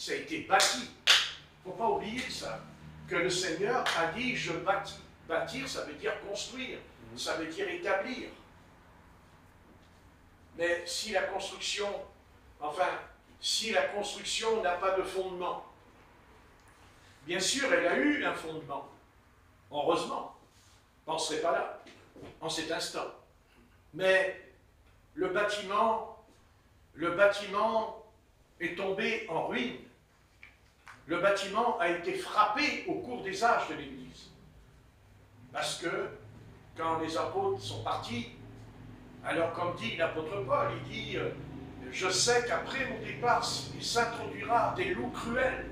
ça a été bâti. Il ne faut pas oublier ça, que le Seigneur a dit « je bâtis ». Bâtir, ça veut dire construire, ça veut dire établir. Mais si la construction, si la construction n'a pas de fondement, bien sûr, elle a eu un fondement, heureusement, on ne serait pas là, en cet instant. Mais le bâtiment est tombé en ruine. Le bâtiment a été frappé au cours des âges de l'Église. Parce que, quand les apôtres sont partis, alors comme dit l'apôtre Paul, il dit « Je sais qu'après mon départ, il s'introduira des loups cruels. »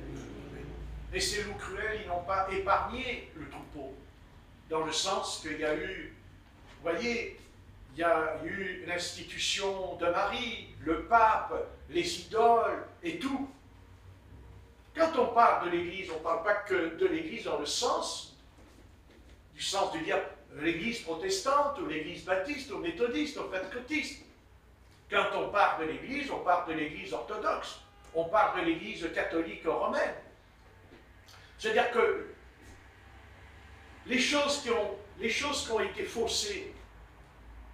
Et ces loups cruels, ils n'ont pas épargné le troupeau. Dans le sens qu'il y a eu, vous voyez, il y a eu l'institution de Marie, le pape, les idoles et tout. Quand on parle de l'Église, on ne parle pas que de l'Église dans le sens de dire l'Église protestante, ou l'Église baptiste, ou méthodiste, ou pentecôtiste. Quand on parle de l'Église, on parle de l'Église orthodoxe, on parle de l'Église catholique romaine. C'est-à-dire que les choses qui ont été faussées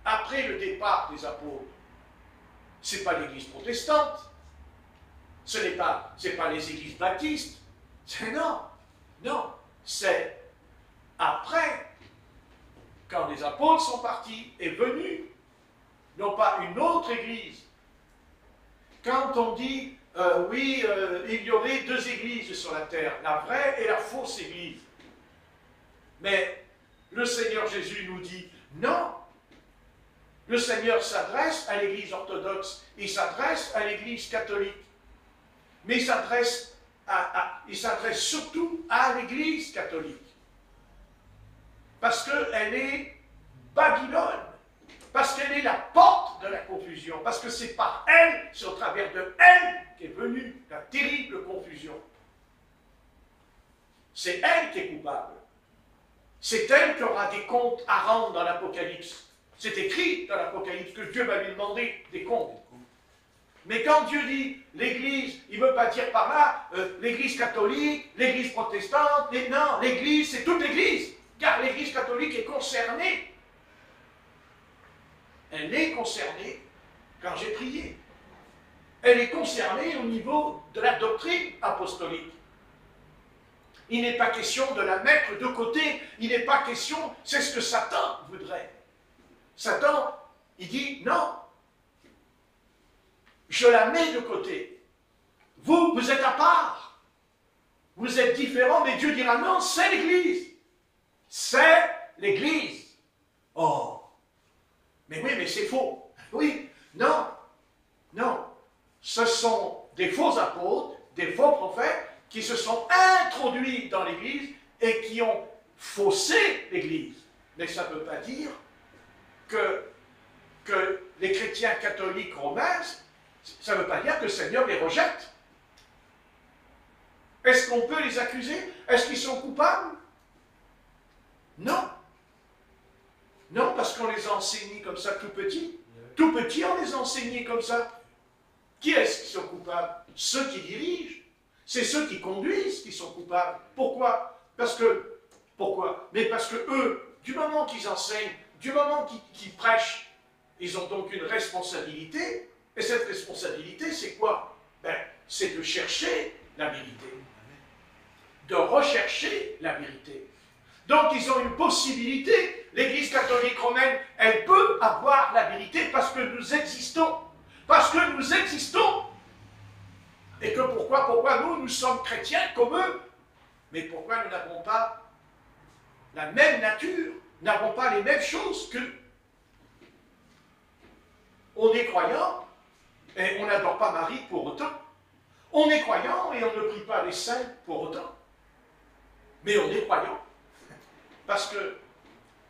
après le départ des apôtres, ce n'est pas l'Église protestante, ce n'est pas les Églises baptistes, non, c'est après, quand les apôtres sont partis, est venue, non pas une autre Église. Quand on dit, il y aurait deux Églises sur la terre, la vraie et la fausse Église. Mais le Seigneur Jésus nous dit, non. Le Seigneur s'adresse à l'Église orthodoxe, il s'adresse à l'Église catholique. Mais il s'adresse surtout à l'Église catholique. Parce qu'elle est Babylone, parce qu'elle est la porte de la confusion, parce que c'est par elle, c'est au travers de elle qu'est venue la terrible confusion. C'est elle qui est coupable. C'est elle qui aura des comptes à rendre dans l'Apocalypse. C'est écrit dans l'Apocalypse que Dieu va lui demander des comptes. Mais quand Dieu dit l'Église, il ne veut pas dire par là l'Église catholique, l'Église protestante, non, l'Église, c'est toute l'Église. Car l'Église catholique est concernée. Elle est concernée quand j'ai prié. Elle est concernée au niveau de la doctrine apostolique. Il n'est pas question de la mettre de côté. Il n'est pas question, c'est ce que Satan voudrait. Satan, il dit non. Je la mets de côté. Vous êtes à part. Vous êtes différents, mais Dieu dira non, c'est l'Église. C'est l'Église. Oh, mais oui, mais c'est faux. Oui, non, ce sont des faux apôtres, des faux prophètes qui se sont introduits dans l'Église et qui ont faussé l'Église. Mais ça ne veut pas dire que les chrétiens catholiques romains, ça ne veut pas dire que le Seigneur les rejette. Est-ce qu'on peut les accuser? Est-ce qu'ils sont coupables? Non. Non, parce qu'on les a enseignés comme ça tout petits. Tout petits, on les a enseignés comme ça. Qui est-ce qui sont coupables? Ceux qui dirigent. C'est ceux qui conduisent qui sont coupables. Pourquoi? Pourquoi? Mais parce que eux, du moment qu'ils enseignent, du moment qu'ils prêchent, ils ont donc une responsabilité. Et cette responsabilité, c'est quoi? C'est de chercher la vérité. De rechercher la vérité. Donc ils ont une possibilité. L'Église catholique romaine, elle peut avoir la vérité parce que nous existons. Parce que nous existons. Et que pourquoi nous sommes chrétiens comme eux? Mais pourquoi nous n'avons pas la même nature, n'avons pas les mêmes choses qu'eux? On est croyant et on n'adore pas Marie pour autant. On est croyant et on ne prie pas les saints pour autant. Mais on est croyant. Parce que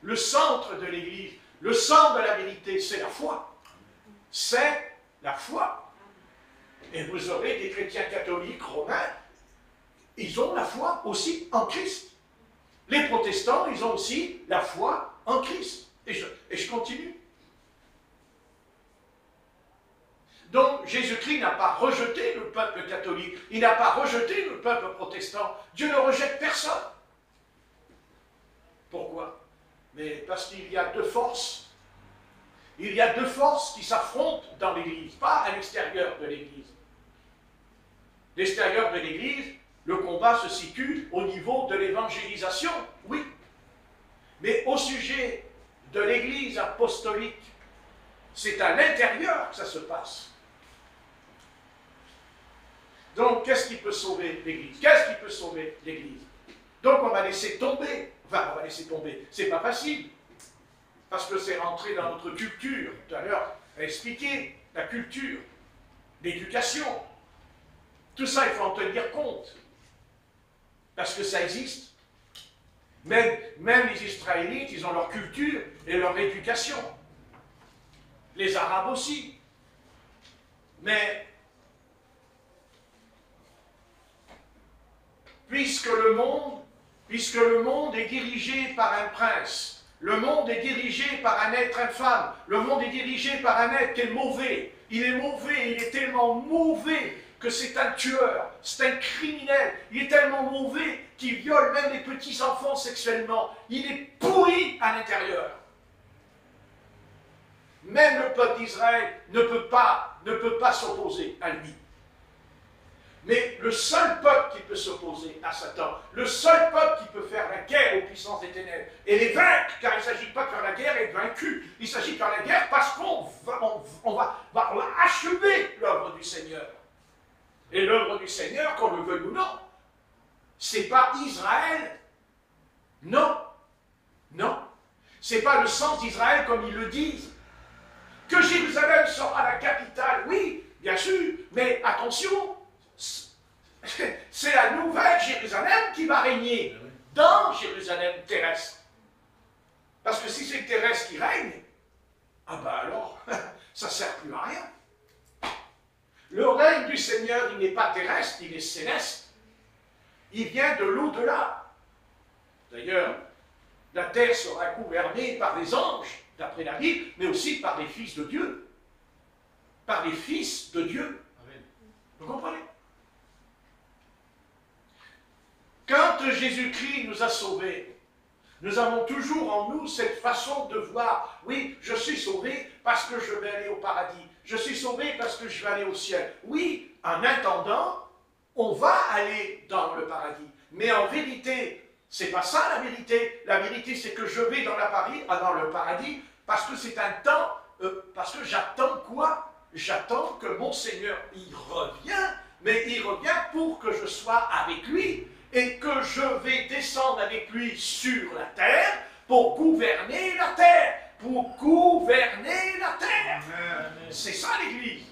le centre de l'Église, le centre de la vérité, c'est la foi. C'est la foi. Et vous aurez des chrétiens catholiques romains, ils ont la foi aussi en Christ. Les protestants, ils ont aussi la foi en Christ. Et je continue. Donc Jésus-Christ n'a pas rejeté le peuple catholique, il n'a pas rejeté le peuple protestant. Dieu ne rejette personne. Pourquoi? Mais parce qu'il y a deux forces. Il y a deux forces qui s'affrontent dans l'Église, pas à l'extérieur de l'Église. L'extérieur de l'Église, le combat se situe au niveau de l'évangélisation, oui. Mais au sujet de l'Église apostolique, c'est à l'intérieur que ça se passe. Donc, qu'est-ce qui peut sauver l'Église? Qu'est-ce qui peut sauver l'Église? Donc, on va laisser tomber. Enfin, on va laisser tomber. C'est pas facile. Parce que c'est rentré dans notre culture. Tout à l'heure, on a expliqué la culture, l'éducation. Tout ça, il faut en tenir compte. Parce que ça existe. Même les Israélites, ils ont leur culture et leur éducation. Les Arabes aussi. Mais puisque le monde est dirigé par un prince, le monde est dirigé par un être infâme, le monde est dirigé par un être qui est mauvais. Il est mauvais, il est tellement mauvais que c'est un tueur, c'est un criminel. Il est tellement mauvais qu'il viole même les petits-enfants sexuellement. Il est pourri à l'intérieur. Même le peuple d'Israël ne peut pas s'opposer à lui. Mais le seul peuple qui peut s'opposer à Satan, le seul peuple qui peut faire la guerre aux puissances des ténèbres et les vaincre, car il ne s'agit pas de faire la guerre et être vaincu, il s'agit de faire la guerre parce qu'on va achever l'œuvre du Seigneur. Et l'œuvre du Seigneur, qu'on le veuille ou non, c'est pas Israël. Non. Non. C'est pas le sens d'Israël comme ils le disent. Que Jérusalem sera la capitale, oui, bien sûr, mais attention, c'est la nouvelle Jérusalem qui va régner dans Jérusalem terrestre. Parce que si c'est le terrestre qui règne, ah ben alors, ça ne sert plus à rien. Le règne du Seigneur, il n'est pas terrestre, il est céleste. Il vient de l'au-delà. D'ailleurs, la terre sera gouvernée par des anges, d'après la Bible, mais aussi par des fils de Dieu. Par les fils de Dieu. Amen. Vous comprenez? Quand Jésus-Christ nous a sauvés, nous avons toujours en nous cette façon de voir, oui, je suis sauvé parce que je vais aller au paradis. Je suis sauvé parce que je vais aller au ciel. Oui, en attendant, on va aller dans le paradis. Mais en vérité, c'est pas ça la vérité. La vérité, c'est que je vais dans le paradis parce que c'est un temps, parce que j'attends quoi? J'attends que mon Seigneur y revient, mais il revient pour que je sois avec lui et que je vais descendre avec lui sur la terre pour gouverner la terre. Pour gouverner la terre. C'est ça l'Église.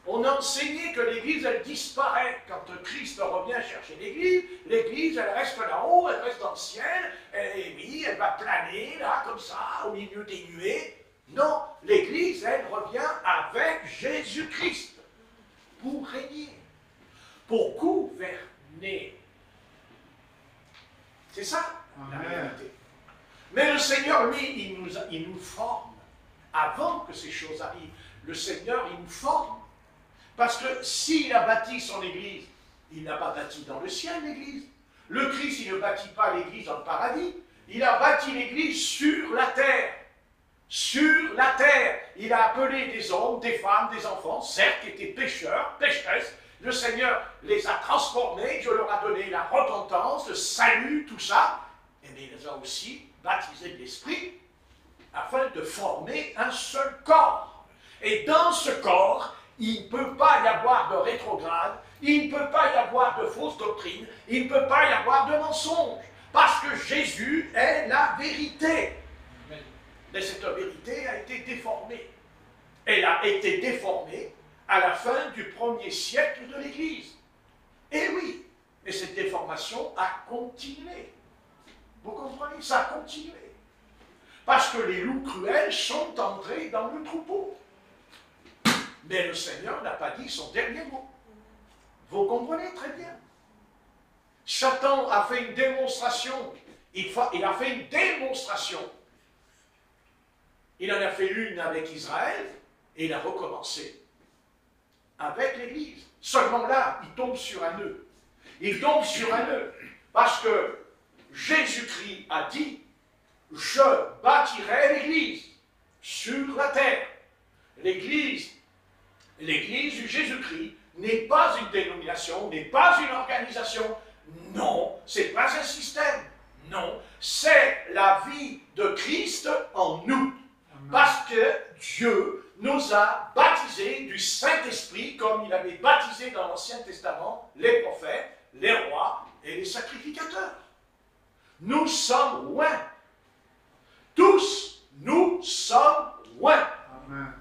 On a enseigné que l'Église, elle disparaît. Quand Christ revient chercher l'Église, elle reste là-haut, elle reste dans le ciel, et oui, elle va planer, là, comme ça, au milieu des nuées. Non, l'Église, elle revient avec Jésus-Christ pour régner, pour gouverner. C'est ça, la réalité. Mais le Seigneur, lui, il nous forme. Avant que ces choses arrivent, le Seigneur, il nous forme. Parce que s'il a bâti son Église, il n'a pas bâti dans le ciel l'Église. Le Christ, il ne bâtit pas l'Église dans le paradis. Il a bâti l'Église sur la terre. Sur la terre. Il a appelé des hommes, des femmes, des enfants, certes, qui étaient pécheurs, pécheresses. Le Seigneur les a transformés. Dieu leur a donné la repentance, le salut, tout ça. Et il les a aussi baptisés de l'Esprit afin de former un seul corps. Et dans ce corps, il ne peut pas y avoir de rétrograde, il ne peut pas y avoir de fausses doctrines, il ne peut pas y avoir de mensonges, parce que Jésus est la vérité. Mais cette vérité a été déformée. Elle a été déformée à la fin du 1er siècle de l'Église. Et oui, et cette déformation a continué. Vous comprenez? Ça a continué. Parce que les loups cruels sont entrés dans le troupeau. Mais le Seigneur n'a pas dit son dernier mot. Vous comprenez très bien. Satan a fait une démonstration. Il a fait une démonstration. Il en a fait une avec Israël et il a recommencé avec l'Église. Seulement là, il tombe sur un nœud. Il tombe sur un nœud. Parce que Jésus-Christ a dit, je bâtirai l'Église sur la terre. L'Église du Jésus-Christ n'est pas une dénomination, n'est pas une organisation. Non, ce n'est pas un système. Non, c'est la vie de Christ en nous. Parce que Dieu nous a baptisés du Saint-Esprit comme il avait baptisé dans l'Ancien Testament les prophètes, les rois et les sacrificateurs. Nous sommes loin. Tous, nous sommes loin. Amen.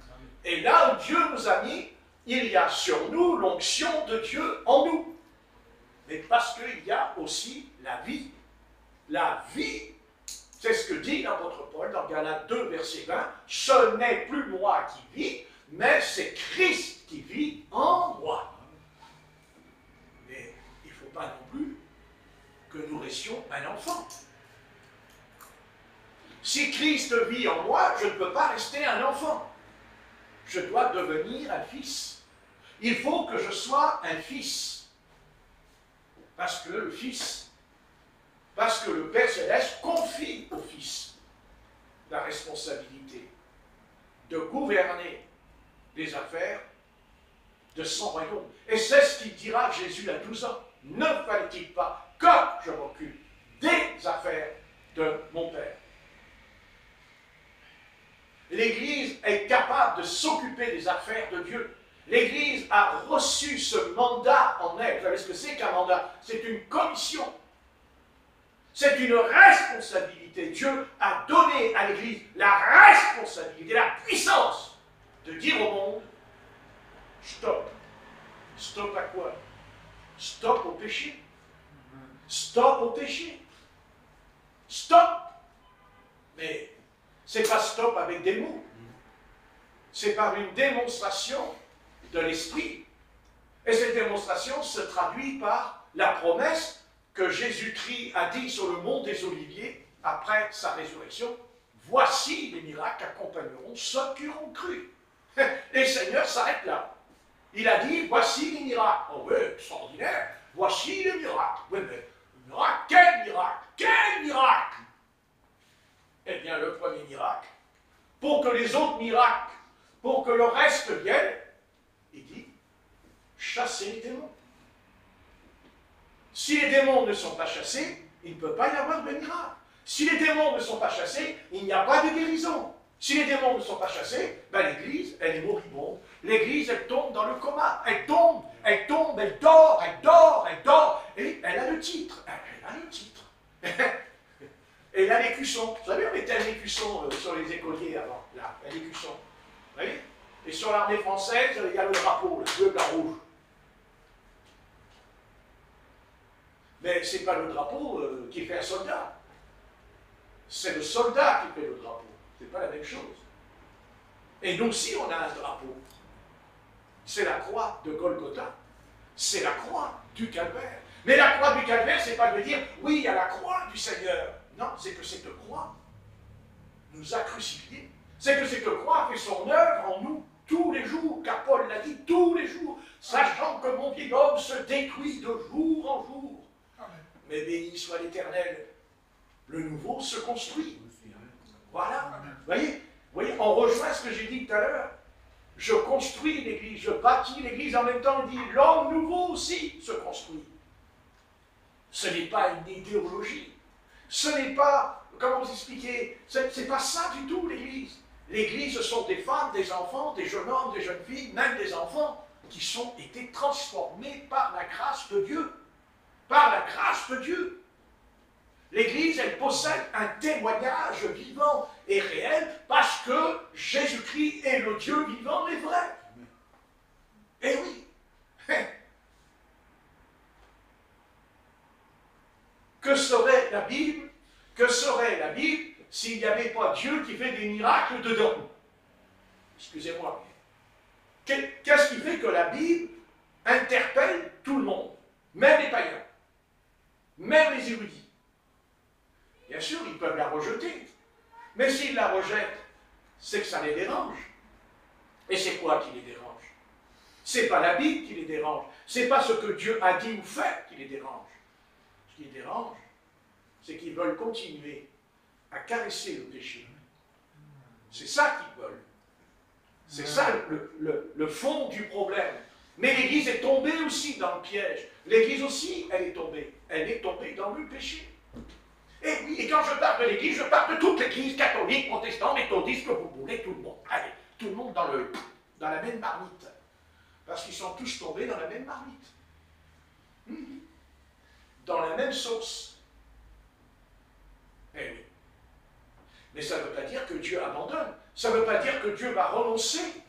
Et là où Dieu nous a mis, il y a sur nous l'onction de Dieu en nous. Mais parce qu'il y a aussi la vie. La vie, c'est ce que dit l'apôtre Paul dans Galates 2, verset 20. Ce n'est plus moi qui vis, mais c'est Christ qui vit en moi. Mais il ne faut pas non plus que nous restions un enfant. Si Christ vit en moi, je ne peux pas rester un enfant. Je dois devenir un fils. Il faut que je sois un fils. Parce que le Fils, parce que le Père Céleste confie au Fils la responsabilité de gouverner les affaires de son royaume. Et c'est ce qu'il dira à Jésus à 12 ans. Ne fallait-il pas que je m'occupe des affaires de mon Père? L'Église est capable de s'occuper des affaires de Dieu. L'Église a reçu ce mandat en elle. Vous savez ce que c'est qu'un mandat? C'est une commission. C'est une responsabilité. Dieu a donné à l'Église la responsabilité, la puissance de dire au monde, stop. Stop à quoi? Stop au péché. Stop au péché. Stop. Mais c'est pas stop avec des mots. C'est par une démonstration de l'Esprit. Et cette démonstration se traduit par la promesse que Jésus-Christ a dit sur le mont des Oliviers après sa résurrection. Voici les miracles accompagneront ceux qui auront cru. Et le Seigneur s'arrête là. Il a dit, voici les miracles. Oh oui, extraordinaire. Voici les miracles. Oui, mais miracle, quel miracle? Quel miracle? Eh bien, le premier miracle, pour que les autres miracles, pour que le reste vienne, il dit, chasser les démons. Si les démons ne sont pas chassés, il ne peut pas y avoir de miracle. Si les démons ne sont pas chassés, il n'y a pas de guérison. Si les démons ne sont pas chassés, ben l'Église, elle est moribonde. L'Église, elle tombe dans le coma. Elle tombe, elle tombe, elle dort, elle dort, elle dort. Et elle a le titre. Elle a le titre. Et là, l'écusson. Vous savez, on mettait un écusson sur les écoliers avant. Là, un écusson. Vous voyez? Et sur l'armée française, il y a le drapeau, le bleu, blanc, rouge. Mais ce n'est pas le drapeau qui fait un soldat. C'est le soldat qui fait le drapeau. Ce n'est pas la même chose. Et nous aussi, on a un drapeau. C'est la croix de Golgotha. C'est la croix du calvaire. Mais la croix du calvaire, ce n'est pas de dire, oui, il y a la croix du Seigneur. Non, c'est que cette croix nous a crucifiés. C'est que cette croix fait son œuvre en nous tous les jours, car Paul l'a dit, tous les jours, sachant que mon vieil homme se détruit de jour en jour. Mais béni soit l'Éternel, le nouveau se construit. Voilà. Vous voyez, on rejoint ce que j'ai dit tout à l'heure. Je construis l'Église, je bâtis l'Église, en même temps on dit l'homme nouveau aussi se construit. Ce n'est pas une idéologie. Ce n'est pas, comment vous expliquer, ce n'est pas ça du tout l'Église. L'Église, ce sont des femmes, des enfants, des jeunes hommes, des jeunes filles, même des enfants, qui ont été transformés par la grâce de Dieu. Par la grâce de Dieu. L'Église, elle possède un témoignage vivant et réel parce que Jésus-Christ est le Dieu vivant et vrai. Eh oui. Que serait la Bible? Que serait la Bible s'il n'y avait pas Dieu qui fait des miracles dedans? Excusez-moi. Qu'est-ce qui fait que la Bible interpelle tout le monde? Même les païens. Même les érudits. Bien sûr, ils peuvent la rejeter. Mais s'ils la rejettent, c'est que ça les dérange. Et c'est quoi qui les dérange? Ce n'est pas la Bible qui les dérange. Ce n'est pas ce que Dieu a dit ou fait qui les dérange. Ce qui les dérange, c'est qu'ils veulent continuer à caresser le péché. C'est ça qu'ils veulent. C'est ça le fond du problème. Mais l'Église est tombée aussi dans le piège. L'Église aussi, elle est tombée. Elle est tombée dans le péché. Et oui, et quand je parle de l'Église, je parle de toute l'Église, catholique, protestant, méthodiste, que vous voulez, tout le monde. Allez, tout le monde dans la même marmite. Parce qu'ils sont tous tombés dans la même marmite. Dans la même sauce. Eh oui. Mais ça ne veut pas dire que Dieu abandonne. Ça ne veut pas dire que Dieu va renoncer.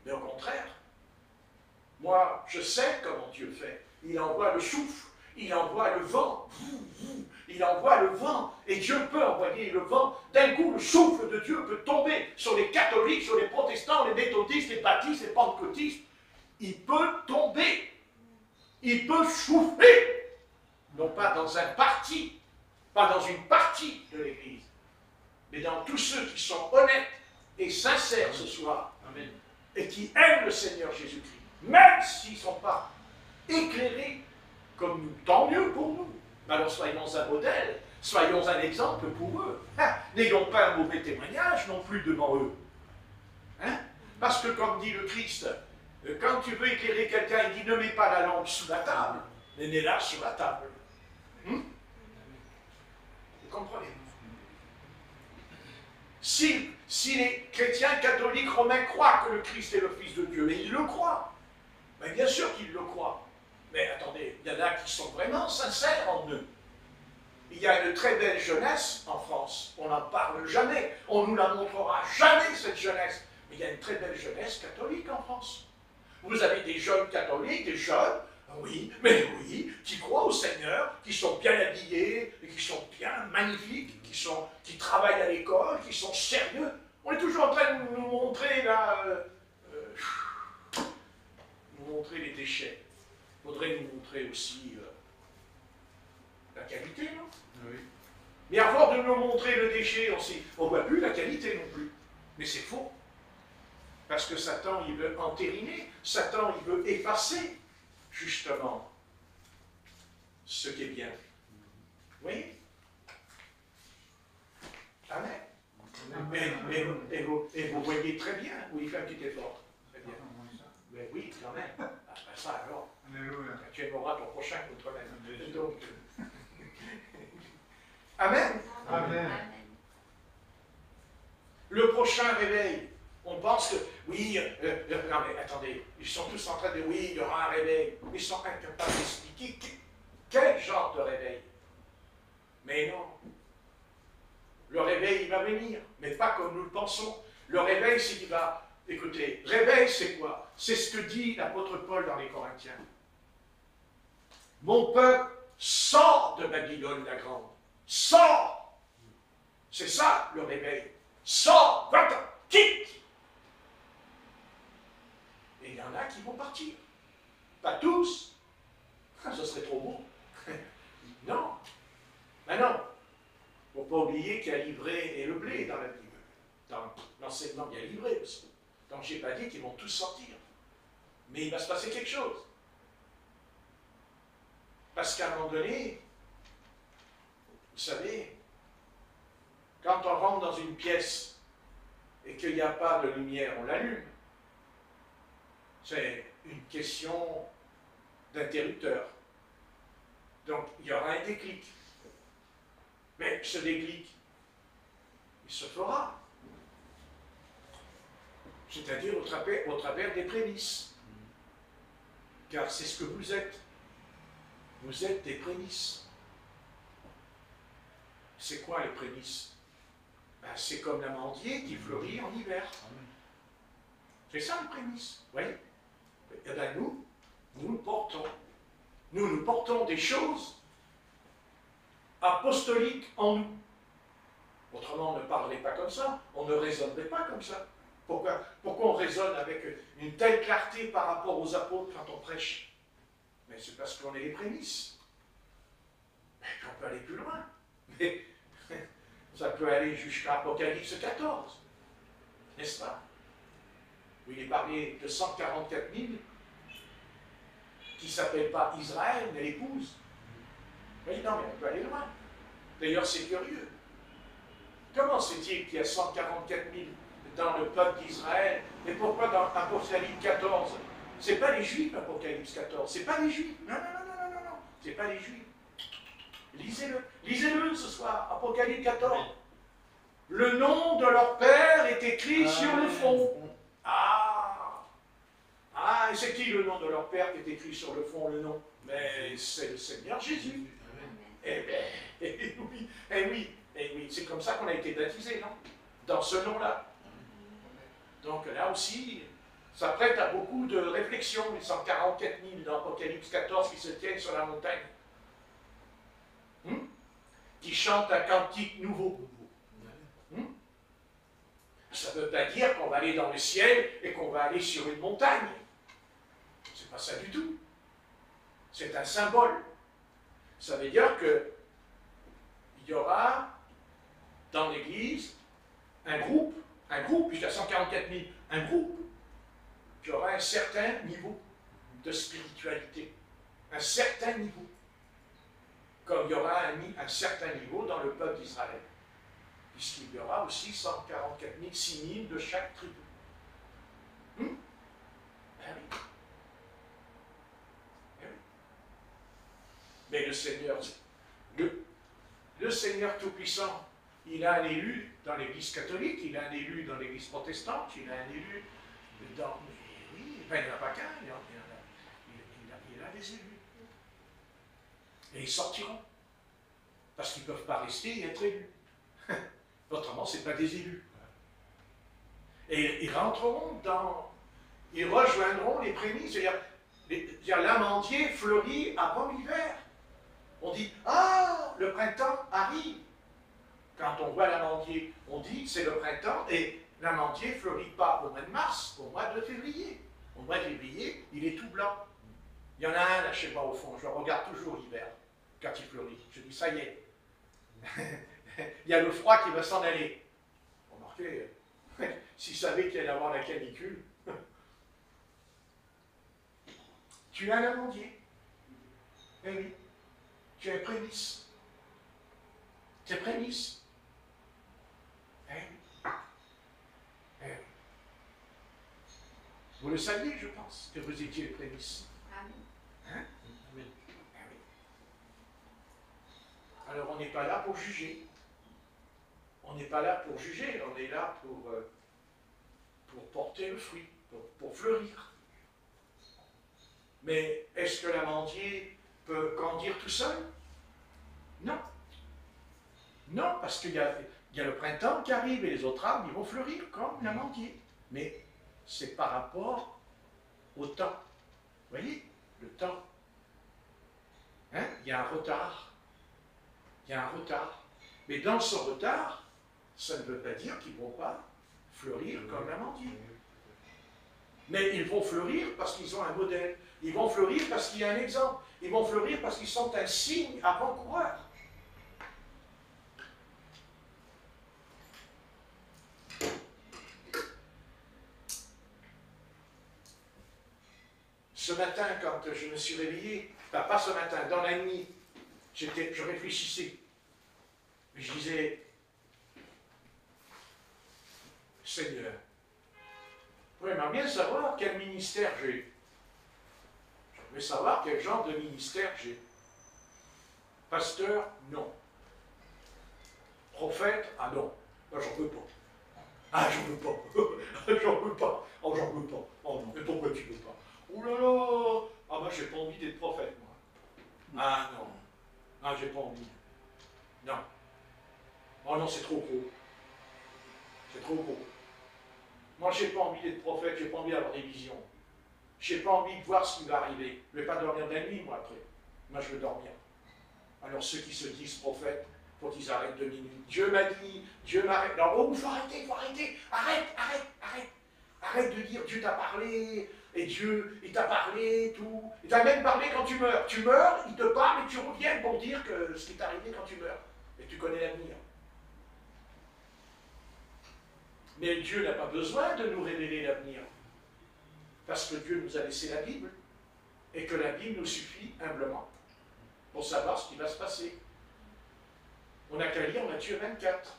Mais au contraire. Moi, je sais comment Dieu fait. Il envoie le souffle. Il envoie le vent. Il envoie le vent. Et Dieu peut envoyer le vent. D'un coup, le souffle de Dieu peut tomber sur les catholiques, sur les protestants, les méthodistes, les baptistes, les pentecôtistes. Il peut tomber. Il peut souffler. Non pas dans un parti, pas dans une partie de l'Église, mais dans tous ceux qui sont honnêtes et sincères ce soir. Amen. Et qui aiment le Seigneur Jésus-Christ. Même s'ils ne sont pas éclairés comme nous, tant mieux pour nous. Alors soyons un modèle, soyons un exemple pour eux. N'ayons pas un mauvais témoignage non plus devant eux. Parce que comme dit le Christ, quand tu veux éclairer quelqu'un, il dit ne mets pas la lampe sous la table, mais mets-la sur la table. Vous comprenez? Si les chrétiens catholiques romains croient que le Christ est le Fils de Dieu, et ils le croient, mais bien sûr qu'ils le croient. Mais attendez, il y en a qui sont vraiment sincères en eux. Il y a une très belle jeunesse en France. On n'en parle jamais. On ne nous la montrera jamais, cette jeunesse. Mais il y a une très belle jeunesse catholique en France. Vous avez des jeunes catholiques, des jeunes, oui, mais oui, qui croient au Seigneur, qui sont bien habillés, et qui sont bien magnifiques, qui travaillent à l'école, qui sont sérieux. On est toujours en train de nous montrer là, nous montrer les déchets. Il faudrait nous montrer aussi la qualité, non? Oui. Mais avant de nous montrer le déchet, on ne voit plus la qualité non plus. Mais c'est faux. Parce que Satan, il veut entériner, Satan, il veut effacer, justement, ce qui est bien. Vous voyez? Amen. Et vous voyez très bien où il fait un petit effort. Très bien. Mais oui, quand même. Après ça, alors, tu aimeras ton prochain contre toi-même. Donc, Amen. Amen. Le prochain réveil. On pense que, oui, non mais attendez, ils sont tous en train de dire, oui, il y aura un réveil. Ils sont incapables d'expliquer quel genre de réveil. Mais non. Le réveil, il va venir, mais pas comme nous le pensons. Le réveil, c'est qu'il va... Écoutez, réveil, c'est quoi? C'est ce que dit l'apôtre Paul dans les Corinthiens. Mon peuple sort de Babylone la grande. Sort! C'est ça, le réveil. Sort! Va-t'en! Quitte! Et il y en a qui vont partir. Pas tous. Ce serait trop beau. Non. Mais non. Il ne faut pas oublier qu'il y a l'ivraie et le blé dans la Bible. Dans l'enseignement, il y a l'ivraie aussi. Donc je n'ai pas dit qu'ils vont tous sortir. Mais il va se passer quelque chose. Parce qu'à un moment donné, vous savez, quand on rentre dans une pièce et qu'il n'y a pas de lumière, on l'allume. C'est une question d'interrupteur. Donc il y aura un déclic. Mais ce déclic, il se fera. C'est-à-dire au travers des prémices. Car c'est ce que vous êtes. Vous êtes des prémices. C'est quoi les prémices? Ben, c'est comme l'amandier qui fleurit en hiver. C'est ça les prémices. Vous voyez? Et bien nous portons. Nous portons des choses apostoliques en nous. Autrement, on ne parlerait pas comme ça. On ne raisonnerait pas comme ça. Pourquoi on raisonne avec une telle clarté par rapport aux apôtres quand on prêche? Mais c'est parce qu'on est les prémices. Mais on peut aller plus loin. Mais ça peut aller jusqu'à Apocalypse 14. N'est-ce pas? où il est parlé de 144 000 qui ne s'appellent pas Israël, mais l'épouse. Oui, non, mais on peut aller loin. D'ailleurs, c'est curieux. Comment se fait-il qu'il y a 144 000 dans le peuple d'Israël? Et pourquoi dans Apocalypse 14? Ce n'est pas les Juifs, Apocalypse 14. Ce n'est pas les Juifs. Non, non, non, non, non, non. Ce n'est pas les Juifs. Lisez-le. Lisez-le ce soir, Apocalypse 14. Le nom de leur père est écrit sur le front. Ah! Ah, et c'est qui le nom de leur père qui est écrit sur le front, le nom? Mais c'est le Seigneur Jésus. Eh bien, eh oui, eh oui, eh oui. C'est comme ça qu'on a été baptisé, non? Dans ce nom-là. Donc là aussi, ça prête à beaucoup de réflexions, les 144 000 dans Apocalypse 14 qui se tiennent sur la montagne. Qui chantent un cantique nouveau. Ça ne veut pas dire qu'on va aller dans le ciel et qu'on va aller sur une montagne. C'est pas ça du tout. C'est un symbole. Ça veut dire que il y aura dans l'Église un groupe, jusqu'à 144 000, un groupe qui aura un certain niveau de spiritualité, un certain niveau, comme il y aura un certain niveau dans le peuple d'Israël, puisqu'il y aura aussi 144 000, 6 000 de chaque tribu. Ben oui. Ben oui. Mais le Seigneur, le Seigneur Tout-Puissant, il a un élu dans l'Église catholique, il a un élu dans l'Église protestante, il a un élu dans... Oui, ben, il n'y en a pas qu'un, il a des élus. Et ils sortiront. Parce qu'ils ne peuvent pas rester et être élus. Autrement, ce n'est pas des élus. Et ils rentreront dans... Ils rejoindront les prémices. C'est-à-dire l'amandier fleurit avant l'hiver. On dit, ah, le printemps arrive. Quand on voit l'amandier, on dit, c'est le printemps, et l'amandier ne fleurit pas au mois de mars, au mois de février. Au mois de février, il est tout blanc. Il y en a un là chez moi au fond, je le regarde toujours l'hiver, quand il fleurit. Je dis, ça y est. Il y a le froid qui va s'en aller. Remarquez, s'il savait qu'il allait avoir la canicule. Tu as un amandier. Eh oui. Tu as un prémisse. Tu es prémisse. Eh oui. Eh oui. Vous le saviez, je pense, que vous étiez les prémices. Amen. Hein? Amen. Eh oui. Alors on n'est pas là pour juger. On n'est pas là pour juger, on est là pour porter le fruit, pour fleurir. Mais est-ce que l'amandier peut grandir tout seul? Non. Non, parce qu'il y a le printemps qui arrive et les autres arbres, ils vont fleurir comme l'amandier. Mais c'est par rapport au temps. Vous voyez, le temps. Hein? Il y a un retard. Il y a un retard. Mais dans ce retard, ça ne veut pas dire qu'ils ne vont pas fleurir comme l'amandier. Mais ils vont fleurir parce qu'ils ont un modèle. Ils vont fleurir parce qu'il y a un exemple. Ils vont fleurir parce qu'ils sont un signe avant-coureur. Ce matin, quand je me suis réveillé, pas ce matin, dans la nuit, je réfléchissais. Je disais, Seigneur, j'aimerais bien savoir quel ministère j'ai. J'aimerais savoir quel genre de ministère j'ai. Pasteur, non. Prophète, ah non. Ah, j'en veux pas. Ah, j'en veux pas. J'en veux pas. Oh, j'en veux pas. Oh non, mais pourquoi tu veux pas? Oh là là. Ah, moi, j'ai pas envie d'être prophète, moi. Ah non. Ah, j'ai pas envie. Non. Oh non, c'est trop gros. C'est trop gros. Moi, j'ai pas envie d'être prophète, j'ai pas envie d'avoir des visions. J'ai pas envie de voir ce qui va arriver. Je vais pas dormir de la nuit, moi, après. Moi, je veux dormir. Alors, ceux qui se disent prophètes, faut qu'ils arrêtent 2 minutes. Dieu m'a dit, Dieu m'a... Non, oh, faut arrêter, arrête. Arrête de dire, Dieu t'a parlé, et Dieu, il t'a parlé, tout. Il t'a même parlé quand tu meurs. Tu meurs, il te parle, et tu reviens pour dire que ce qui t'est arrivé quand tu meurs. Et tu connais l'avenir. Mais Dieu n'a pas besoin de nous révéler l'avenir. parce que Dieu nous a laissé la Bible, et que la Bible nous suffit humblement pour savoir ce qui va se passer. On n'a qu'à lire Matthieu 24.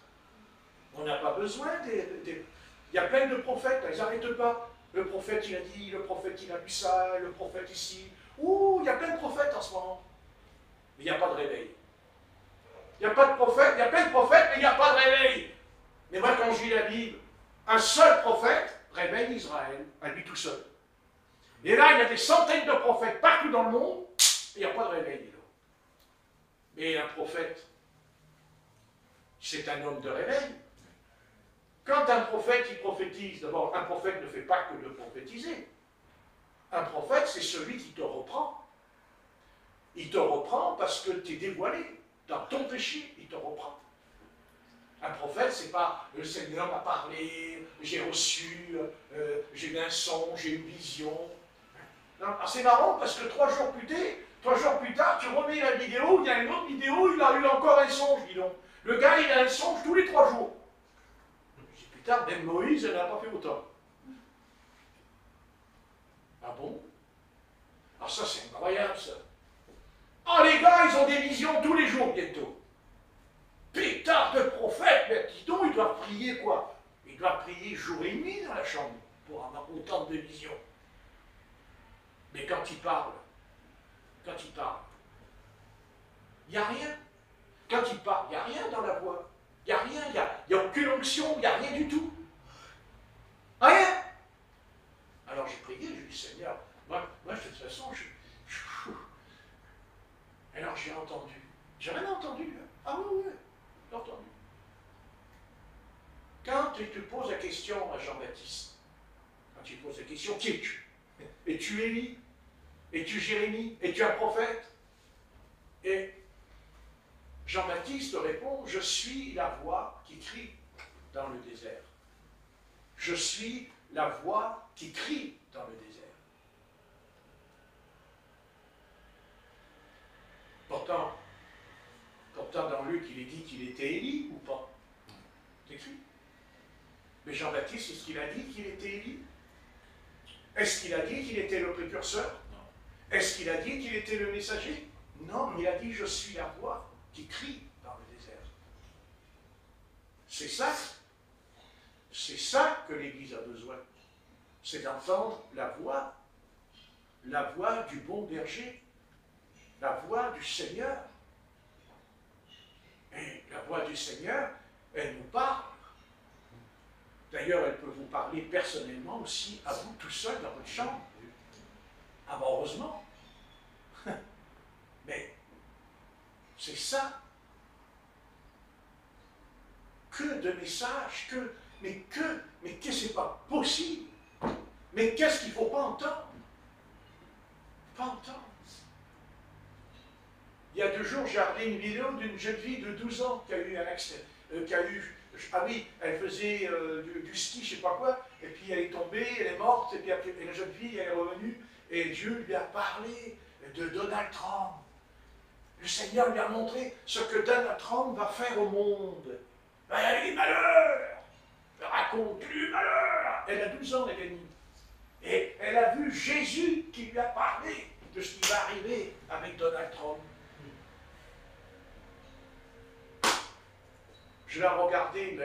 On n'a pas besoin des... Il y a plein de prophètes, ils n'arrêtent pas. Le prophète il a dit, le prophète il a vu ça, le prophète ici. Ouh, il y a plein de prophètes en ce moment. Mais il n'y a pas de réveil. Il n'y a pas de prophète, il y a plein de prophètes, mais il n'y a pas de réveil. Mais moi quand je lis la Bible, un seul prophète réveille Israël, à lui tout seul. Et là, il y a des centaines de prophètes partout dans le monde, et il n'y a pas de réveil. Mais un prophète, c'est un homme de réveil. Quand un prophète, il prophétise, d'abord, un prophète ne fait pas que de prophétiser. Un prophète, c'est celui qui te reprend. Il te reprend parce que tu es dévoilé. Dans ton péché, il te reprend. Un prophète, c'est pas le Seigneur m'a parlé, j'ai reçu, j'ai eu un songe, j'ai eu une vision. C'est marrant parce que 3 jours plus tard, tu remets la vidéo, il y a une autre vidéo, il a eu encore un songe, dis donc. Le gars, il a un songe tous les 3 jours. Putain, même Moïse, elle n'a pas fait autant. Ah bon? Alors ça, c'est incroyable, ça. Ah, les gars, ils ont des visions tous les jours, bientôt. Pétard de prophète, mais dis donc, ils doivent prier, quoi? Ils doivent prier jour et nuit dans la chambre pour avoir autant de visions. Mais quand ils parlent, il n'y a rien. Quand ils parlent, il n'y a rien dans la voix. Il n'y a rien, il n'y a aucune onction, il n'y a rien du tout. Rien. Alors j'ai prié, j'ai dit, Seigneur, moi de toute façon, alors j'ai entendu. J'ai rien entendu. Ah oui, j'ai entendu. Quand tu te poses la question à Jean-Baptiste, quand tu poses la question, qui es-tu? Es-tu Élie? Es-tu Jérémie? Es-tu un prophète? Et Jean-Baptiste répond, je suis la voix qui crie dans le désert. Je suis la voix qui crie dans le désert. Pourtant dans Luc, il est dit qu'il était Élie ou pas? C'est écrit. Mais Jean-Baptiste, est-ce qu'il a dit qu'il était Élie? Est-ce qu'il a dit qu'il était le précurseur? Non. Est-ce qu'il a dit qu'il était le messager? Non, il a dit, je suis la voix qui crie dans le désert. C'est ça que l'Église a besoin. C'est d'entendre la voix du bon berger, la voix du Seigneur. Et la voix du Seigneur, elle nous parle. D'ailleurs, elle peut vous parler personnellement aussi, à vous tout seul dans votre chambre. Ah ben heureusement. Mais c'est ça. Que de messages, mais que c'est pas possible. Mais qu'est-ce qu'il ne faut pas entendre? Pas entendre. Il y a 2 jours, j'ai regardé une vidéo d'une jeune fille de 12 ans qui a eu un accident, ah oui, elle faisait du ski, je ne sais pas quoi, et puis elle est tombée, elle est morte, et puis après, et la jeune fille, elle est revenue, et Dieu lui a parlé de Donald Trump. Le Seigneur lui a montré ce que Donald Trump va faire au monde. Ben, les malheurs, raconte-lui malheur. Elle a 12 ans, la gamine. Et elle a vu Jésus qui lui a parlé de ce qui va arriver avec Donald Trump. Je l'ai regardée,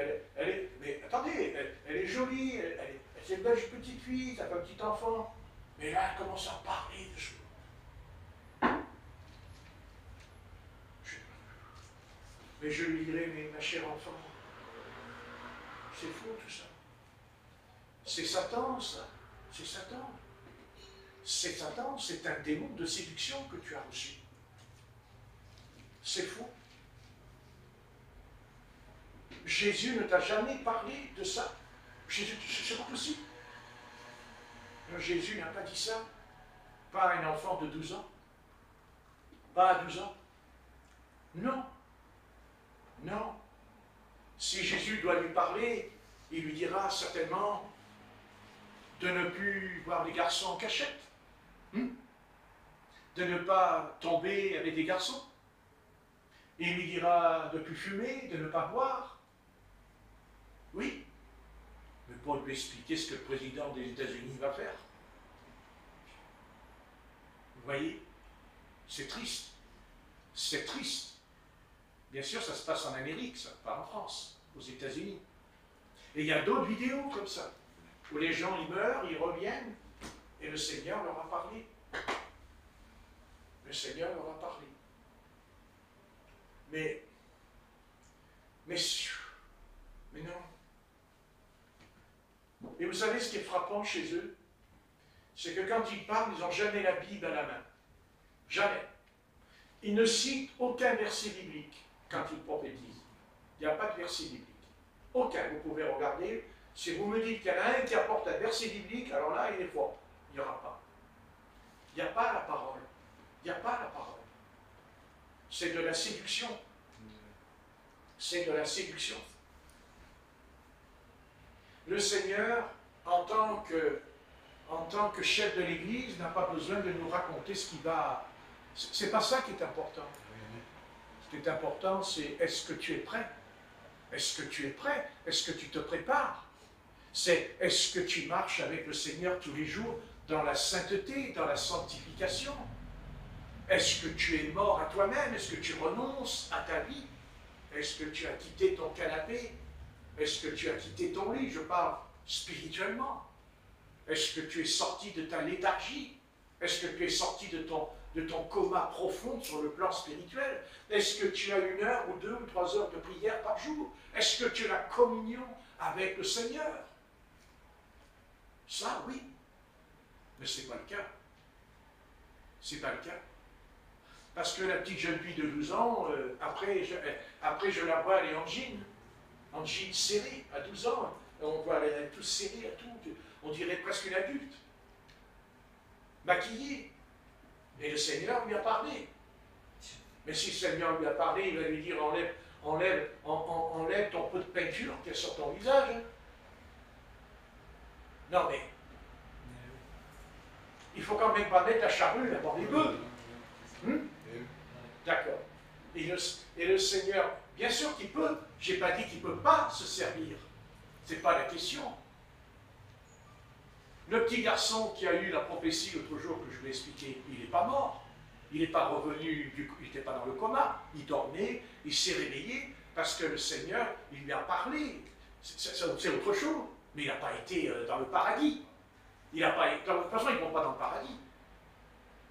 mais attendez, elle est jolie, c'est une belle petite fille, ça fait un petit enfant. Mais là, elle commence à parler de choses. Mais je lui dirai, mais ma chère enfant, c'est faux tout ça. C'est Satan, ça. C'est Satan. C'est Satan, c'est un démon de séduction que tu as reçu. C'est faux. Jésus ne t'a jamais parlé de ça. C'est pas possible. Jésus n'a pas dit ça. Pas à un enfant de 12 ans. Pas à 12 ans. Non. Non. Si Jésus doit lui parler, il lui dira certainement de ne plus voir les garçons en cachette. De ne pas tomber avec des garçons. Il lui dira de ne plus fumer, de ne pas boire. Oui, mais pour lui expliquer ce que le président des États-Unis va faire. voyez, c'est triste. C'est triste. Bien sûr, ça se passe en Amérique, ça, pas en France, aux États-Unis. Et il y a d'autres vidéos comme ça, où les gens, ils meurent, ils reviennent, et le Seigneur leur a parlé. Le Seigneur leur a parlé. Mais non. Et vous savez ce qui est frappant chez eux? C'est que quand ils parlent, ils n'ont jamais la Bible à la main. Jamais. Ils ne citent aucun verset biblique quand ils prophétisent. Il n'y a pas de verset biblique. Aucun. Vous pouvez regarder. Si vous me dites qu'il y en a un qui apporte un verset biblique, alors là, il est fort. Il n'y aura pas. Il n'y a pas la parole. Il n'y a pas la parole. C'est de la séduction. C'est de la séduction. Le Seigneur, en tant que chef de l'Église, n'a pas besoin de nous raconter ce qui va... C'est pas ça qui est important. Ce qui est important, c'est est-ce que tu es prêt? Est-ce que tu es prêt? Est-ce que tu te prépares? C'est est-ce que tu marches avec le Seigneur tous les jours dans la sainteté, dans la sanctification? Est-ce que tu es mort à toi-même? Est-ce que tu renonces à ta vie? Est-ce que tu as quitté ton canapé? Est-ce que tu as quitté ton lit? Je parle spirituellement. Est-ce que tu es sorti de ta léthargie? Est-ce que tu es sorti de ton coma profond sur le plan spirituel? Est-ce que tu as 1 heure ou 2 ou 3 heures de prière par jour? Est-ce que tu as la communion avec le Seigneur? Ça, oui. Mais ce n'est pas le cas. Ce n'est pas le cas. Parce que la petite jeune fille de 12 ans, après je la vois, elle est en jean. En jean serré, à 12 ans. On voit, elle est toute serrée à tout. On dirait presque une adulte. Maquillée. Et le Seigneur lui a parlé. Mais si le Seigneur lui a parlé, il va lui dire enlève ton peu de peinture qui est sur ton visage. Hein. Non mais, il faut quand même pas mettre la charrue devant les bœufs. D'accord. Et le Seigneur, bien sûr qu'il peut. Je n'ai pas dit qu'il ne peut pas se servir. Ce n'est pas la question. Le petit garçon qui a eu la prophétie l'autre jour que je vous ai expliqué, il n'est pas mort. Il n'est pas revenu, il n'était pas dans le coma. Il dormait, il s'est réveillé parce que le Seigneur, il lui a parlé. C'est autre chose. Mais il n'a pas été dans le paradis. Il n'a pas été, de toute façon, ils ne vont pas dans le paradis.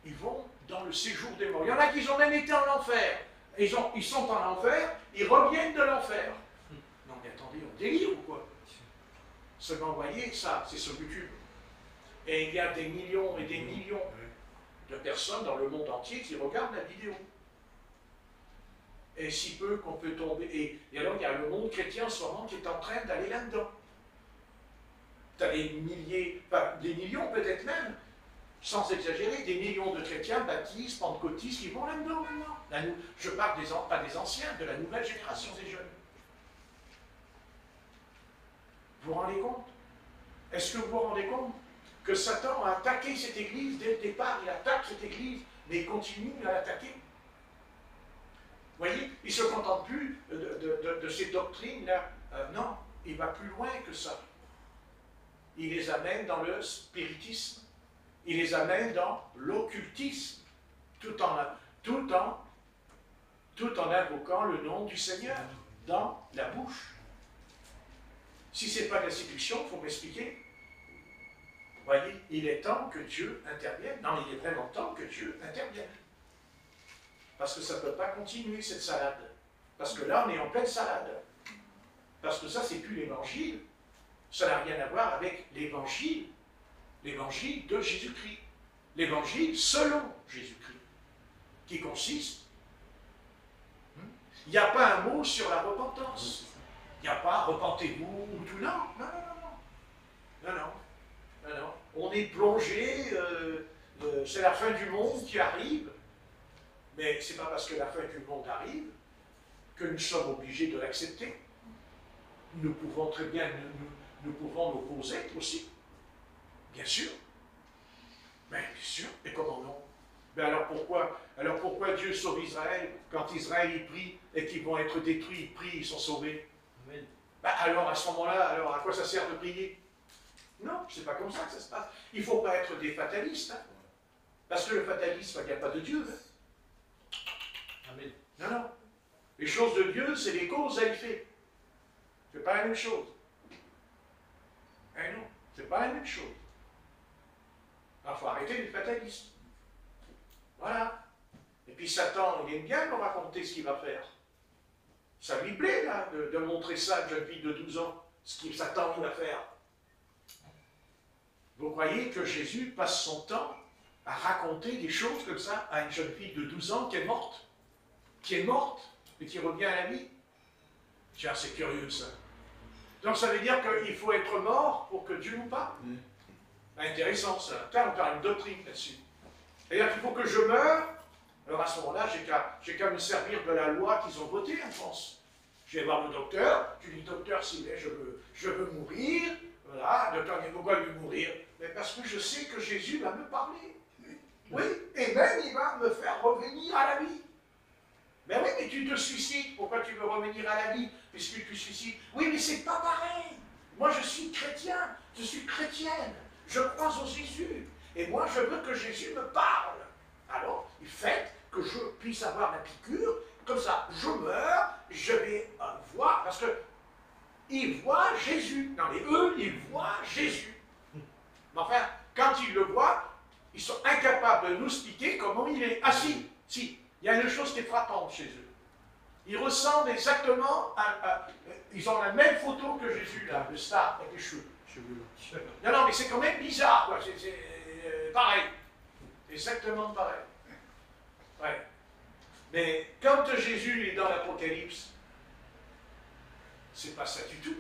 Ils vont dans le séjour des morts. Il y en a qui ont même été en enfer. Ils sont en enfer, ils reviennent de l'enfer. Non mais attendez, on délire ou quoi? Seulement, vous voyez, ça, c'est sur YouTube. Et il y a des millions et des millions de personnes dans le monde entier qui regardent la vidéo. Et si peu qu'on peut tomber. Et alors, il y a le monde chrétien en ce moment qui est en train d'aller là-dedans. Tu as des milliers, enfin, des millions peut-être même, sans exagérer, des millions de chrétiens, baptistes, pentecôtistes, qui vont là-dedans maintenant. Je parle pas des anciens, de la nouvelle génération des jeunes. Vous vous rendez compte? Est-ce que vous vous rendez compte que Satan a attaqué cette église dès le départ? Il attaque cette église, mais il continue à l'attaquer. Vous voyez, il ne se contente plus de ces doctrines-là. Non, il va plus loin que ça. Il les amène dans le spiritisme. Il les amène dans l'occultisme, tout en invoquant le nom du Seigneur dans la bouche. Si ce n'est pas de la séduction, il faut m'expliquer. Vous voyez, il est temps que Dieu intervienne. Non, il est vraiment temps que Dieu intervienne. Parce que ça ne peut pas continuer cette salade. Parce que là, on est en pleine salade. Parce que ça, c'est plus l'évangile. Ça n'a rien à voir avec l'évangile. L'évangile de Jésus-Christ. L'évangile selon Jésus-Christ. Qui consiste. Il n'y a pas un mot sur la repentance. Il n'y a pas repentez-vous ou tout. Non, non, non, non. Non, non. Non, non. On est plongé, c'est la fin du monde qui arrive. Mais ce n'est pas parce que la fin du monde arrive que nous sommes obligés de l'accepter. Nous pouvons très bien, nous pouvons nous opposer aussi. Bien sûr. Mais bien sûr. Et comment non? Mais alors pourquoi Dieu sauve Israël quand Israël il prie et qu'ils vont être détruits, ils prient, ils sont sauvés? Amen. Ben alors à ce moment-là, alors à quoi ça sert de prier? Non, c'est pas comme ça que ça se passe. Il ne faut pas être des fatalistes. Hein. Parce que le fatalisme, il n'y a pas de Dieu. Amen. Non, non. Les choses de Dieu, c'est les causes à effet. C'est pas la même chose. Eh non, c'est pas la même chose. Il faut arrêter le fatalisme. Voilà. Et puis Satan, il aime bien nous raconter ce qu'il va faire. Ça lui plaît, là, de montrer ça à une jeune fille de 12 ans, ce que Satan va faire. Vous croyez que Jésus passe son temps à raconter des choses comme ça à une jeune fille de 12 ans qui est morte et qui revient à la vie? Tiens, c'est curieux ça. Donc ça veut dire qu'il faut être mort pour que Dieu nous parle. Intéressant ça. Là, on parle une doctrine là-dessus. C'est-à-dire qu'il faut que je meure. Alors à ce moment-là, j'ai qu'à me servir de la loi qu'ils ont votée en France. Je vais voir le docteur, je lui dis, docteur, si je veux mourir, voilà, le docteur dit, pourquoi lui mourir? Mais parce que je sais que Jésus va me parler. Oui, et même il va me faire revenir à la vie. Mais oui, mais tu te suicides, pourquoi tu veux revenir à la vie, puisque tu suicides? Oui, mais c'est pas pareil. Moi je suis chrétien, je suis chrétienne, je crois en Jésus, et moi je veux que Jésus me parle. Alors, il fait que je puisse avoir la piqûre, comme ça, je meurs, je vais voir, parce que ils voient Jésus. Non, mais eux, ils voient Jésus. Mais enfin, quand ils le voient, ils sont incapables de nous expliquer comment il est. Ah si, il y a une chose qui est frappante chez eux. Ils ressemblent exactement ils ont la même photo que Jésus, là, le star, avec les cheveux. Non, non, mais c'est quand même bizarre, quoi. C'est pareil. Exactement pareil. Ouais. Mais quand Jésus est dans l'Apocalypse, c'est pas ça du tout.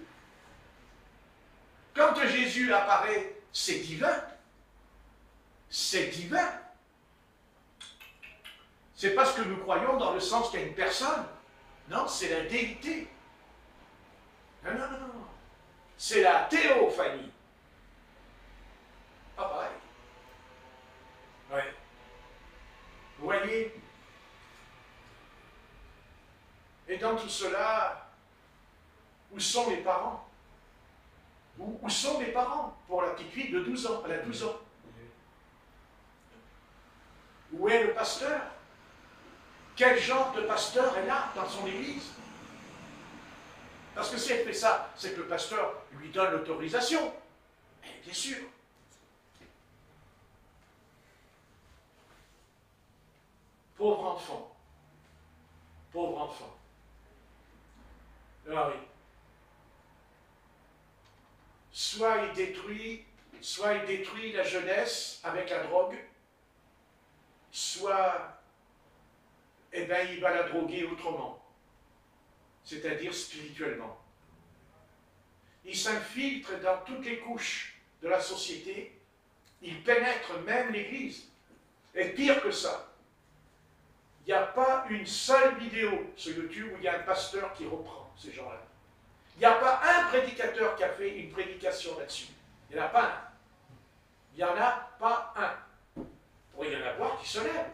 Quand Jésus apparaît, c'est divin. C'est divin. C'est pas ce que nous croyons dans le sens qu'il y a une personne. Non, c'est la déité. Non, non, non, non. C'est la théophanie. Pas pareil. Ouais. Vous voyez? Et dans tout cela, où sont les parents? Où sont les parents pour la petite fille de 12 ans? Elle a 12 ans. Où est le pasteur? Quel genre de pasteur est là dans son église? Parce que si elle fait ça, c'est que le pasteur lui donne l'autorisation. Bien sûr. Pauvre enfant. Pauvre enfant. Ah oui. Soit il détruit la jeunesse avec la drogue, soit eh ben, il va la droguer autrement, c'est-à-dire spirituellement. Il s'infiltre dans toutes les couches de la société, il pénètre même l'Église. Et pire que ça, il n'y a pas une seule vidéo sur YouTube où il y a un pasteur qui reprend ces gens-là. Il n'y a pas un prédicateur qui a fait une prédication là-dessus. Il n'y en a pas un. Il n'y en a pas un. Il pourrait y en avoir qui se lèvent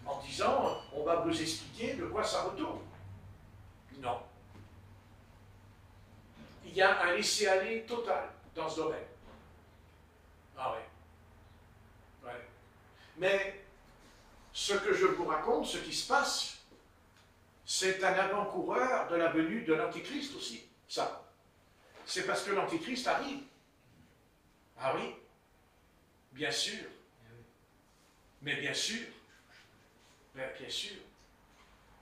en disant on va vous expliquer de quoi ça retourne. Non. Il y a un laisser-aller total dans ce domaine. Ah oui. Ouais. Mais ce que je vous raconte, ce qui se passe, c'est un avant-coureur de la venue de l'Antéchrist aussi. Ça. C'est parce que l'Antéchrist arrive. Ah oui. Bien sûr. Mais bien sûr. Mais bien sûr.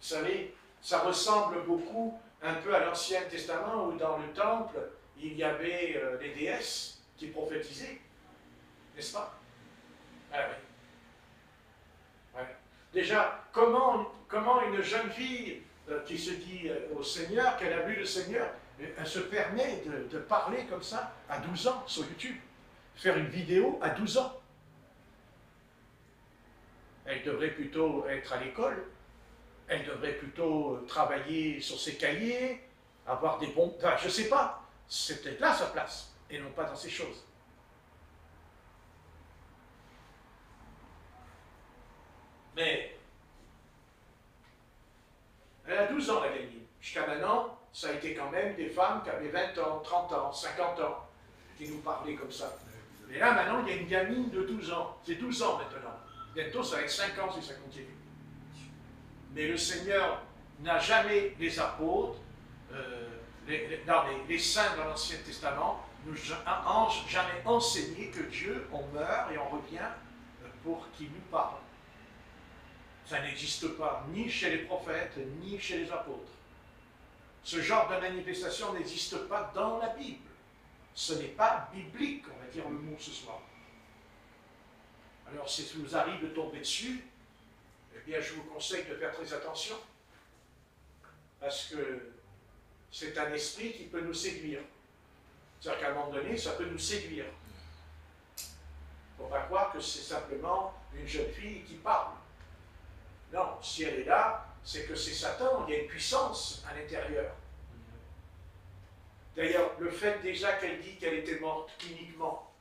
Vous savez, ça ressemble beaucoup un peu à l'Ancien Testament où dans le temple, il y avait les déesses qui prophétisaient. N'est-ce pas? Ah oui. Ouais. Déjà, comment une jeune fille qui se dit au Seigneur, qu'elle a vu le Seigneur, elle se permet de parler comme ça à 12 ans sur YouTube, faire une vidéo à 12 ans. Elle devrait plutôt être à l'école, elle devrait plutôt travailler sur ses cahiers, avoir des bons... Enfin, je ne sais pas, c'est peut-être là sa place, et non pas dans ces choses. Mais elle a 12 ans, la gamine. Jusqu'à maintenant, ça a été quand même des femmes qui avaient 20 ans, 30 ans, 50 ans, qui nous parlaient comme ça. Mais là, maintenant, il y a une gamine de 12 ans. C'est 12 ans maintenant. Bientôt, ça va être 5 ans si ça continue. Mais le Seigneur n'a jamais, les apôtres, les saints dans l'Ancien Testament, nous n'ont jamais enseigné que Dieu, on meurt et on revient pour qu'il nous parle. Ça n'existe pas, ni chez les prophètes, ni chez les apôtres. Ce genre de manifestation n'existe pas dans la Bible. Ce n'est pas biblique, on va dire le mot ce soir. Alors, si ça vous arrive de tomber dessus, eh bien, je vous conseille de faire très attention. Parce que c'est un esprit qui peut nous séduire. C'est-à-dire qu'à un moment donné, ça peut nous séduire. Il ne faut pas croire que c'est simplement une jeune fille qui parle. Non, si elle est là, c'est que c'est Satan, il y a une puissance à l'intérieur. D'ailleurs, le fait déjà qu'elle dit qu'elle était morte cliniquement,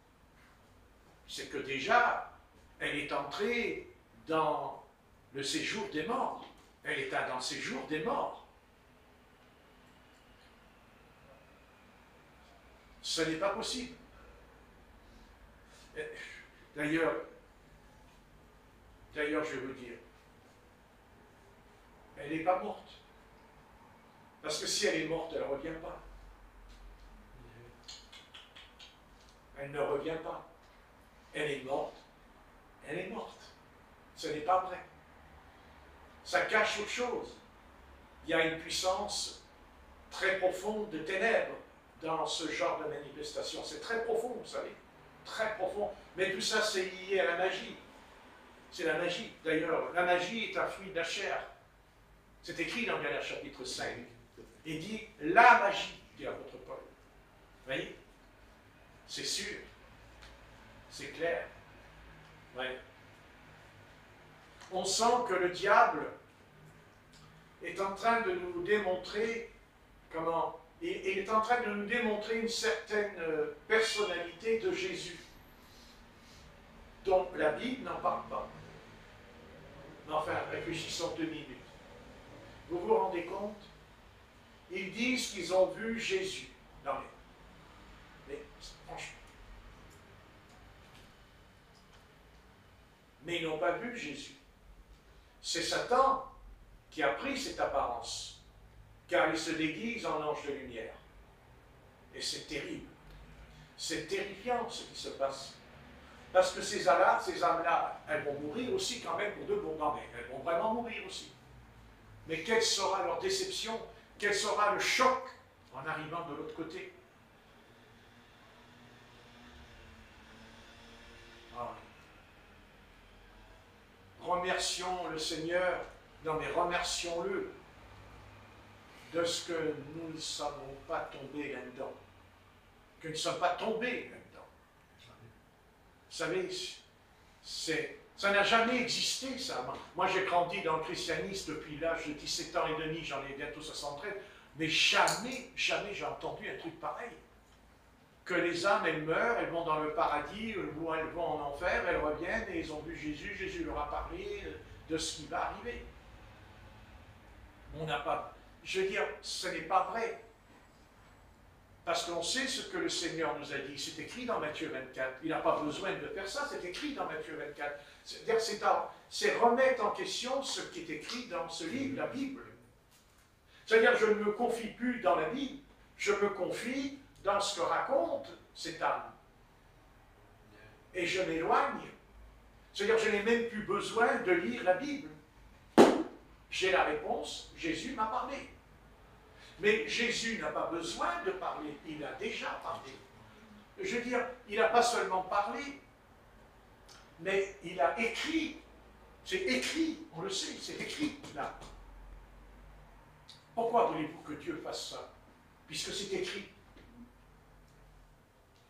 c'est que déjà, elle est entrée dans le séjour des morts. Elle est dans le séjour des morts. Ce n'est pas possible. D'ailleurs, je vais vous dire, elle n'est pas morte. Parce que si elle est morte, elle ne revient pas. Elle ne revient pas. Elle est morte. Elle est morte. Ce n'est pas vrai. Ça cache autre chose. Il y a une puissance très profonde de ténèbres dans ce genre de manifestation. C'est très profond, vous savez. Très profond. Mais tout ça, c'est lié à la magie. C'est la magie. D'ailleurs, la magie est un fruit de la chair. C'est écrit dans Galates chapitre 5. Il dit la magie, dit l'apôtre Paul. Vous voyez? C'est sûr. C'est clair. Ouais. On sent que le diable est en train de nous démontrer comment. Il est en train de nous démontrer une certaine personnalité de Jésus, dont la Bible n'en parle pas. Mais enfin, réfléchissons 2 minutes. Vous vous rendez compte? Ils disent qu'ils ont vu Jésus. Non mais franchement. Mais ils n'ont pas vu Jésus. C'est Satan qui a pris cette apparence, car il se déguise en ange de lumière. Et c'est terrible. C'est terrifiant ce qui se passe. Parce que ces âmes-là, elles vont mourir aussi quand même pour de bon. Non, mais elles vont vraiment mourir aussi. Mais quelle sera leur déception? Quel sera le choc en arrivant de l'autre côté? Ah. Remercions le Seigneur. Non, mais remercions-le de ce que nous ne sommes pas tombés là-dedans. Que nous ne sommes pas tombés là-dedans. Vous savez, ça n'a jamais existé, ça. Moi, j'ai grandi dans le christianisme depuis l'âge de 17 ans et demi, j'en ai bientôt 73, mais jamais j'ai entendu un truc pareil. Que les âmes, elles meurent, elles vont dans le paradis, ou elles vont en enfer, elles reviennent et ils ont vu Jésus, Jésus leur a parlé de ce qui va arriver. On n'a pas... Je veux dire, ce n'est pas vrai. Parce qu'on sait ce que le Seigneur nous a dit. C'est écrit dans Matthieu 24. Il n'a pas besoin de faire ça, c'est écrit dans Matthieu 24. C'est remettre en question ce qui est écrit dans ce livre, la Bible. C'est-à-dire, je ne me confie plus dans la Bible, je me confie dans ce que raconte cette âme. Et je m'éloigne. C'est-à-dire, je n'ai même plus besoin de lire la Bible. J'ai la réponse, Jésus m'a parlé. Mais Jésus n'a pas besoin de parler, il a déjà parlé. Je veux dire, il n'a pas seulement parlé, mais il a écrit. C'est écrit, on le sait, c'est écrit là. Pourquoi voulez-vous que Dieu fasse ça? Puisque c'est écrit.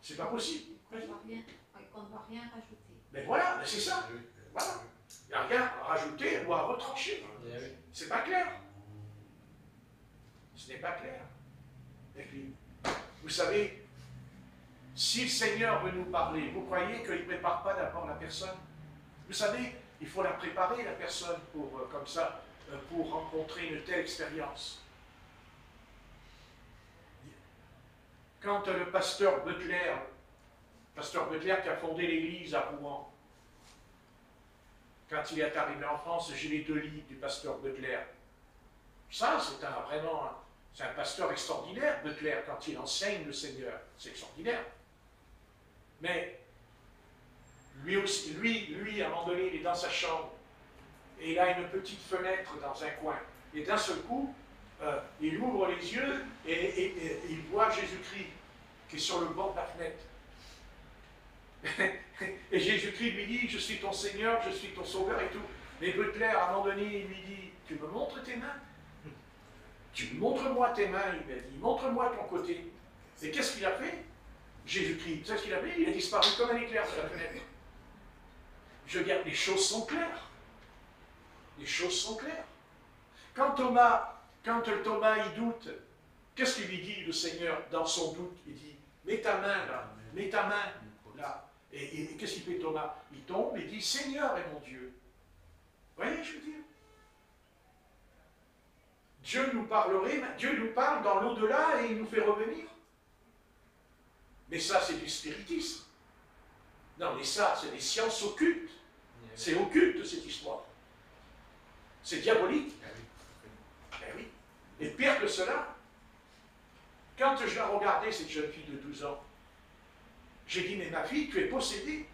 C'est pas possible. Qu'on ne va rien rajouter. Mais voilà, c'est ça. Voilà. Il n'y a rien à rajouter ou à retrancher. C'est pas clair. Ce n'est pas clair. Et puis, vous savez, si le Seigneur veut nous parler, vous croyez qu'il ne prépare pas d'abord la personne? Vous savez, il faut la préparer, la personne, pour, comme ça, pour rencontrer une telle expérience. Quand le pasteur Butler qui a fondé l'église à Rouen, quand il est arrivé en France, j'ai les 2 livres du pasteur Butler. Ça, c'est c'est un pasteur extraordinaire, Butler, quand il enseigne le Seigneur. C'est extraordinaire. Mais lui aussi, lui, à un moment donné, il est dans sa chambre, et il a une petite fenêtre dans un coin. Et d'un seul coup, il ouvre les yeux et il voit Jésus-Christ qui est sur le bord de la fenêtre. Et Jésus-Christ lui dit, je suis ton Seigneur, je suis ton Sauveur et tout. Mais Butler, à un moment donné, il lui dit, tu me montres tes mains? Tu montres-moi tes mains, il m'a dit, montre-moi ton côté. Et qu'est-ce qu'il a fait? Jésus-Christ, tu sais ce qu'il a fait? Il a disparu comme un éclair de la fenêtre. Je veux dire, les choses sont claires. Les choses sont claires. Quand Thomas, il doute, qu'est-ce qu'il lui dit, le Seigneur, dans son doute? Il dit, mets ta main là, mets ta main là. Et qu'est-ce qu'il fait Thomas? Il tombe et dit, Seigneur est mon Dieu. Vous voyez, je veux dire? Dieu nous parle dans l'au-delà et il nous fait revenir. Mais ça, c'est du spiritisme. Non, mais ça, c'est des sciences occultes. C'est occulte, cette histoire. C'est diabolique. Ben oui. Et pire que cela, quand je la regardais, cette jeune fille de 12 ans, j'ai dit, mais ma fille, tu es possédée.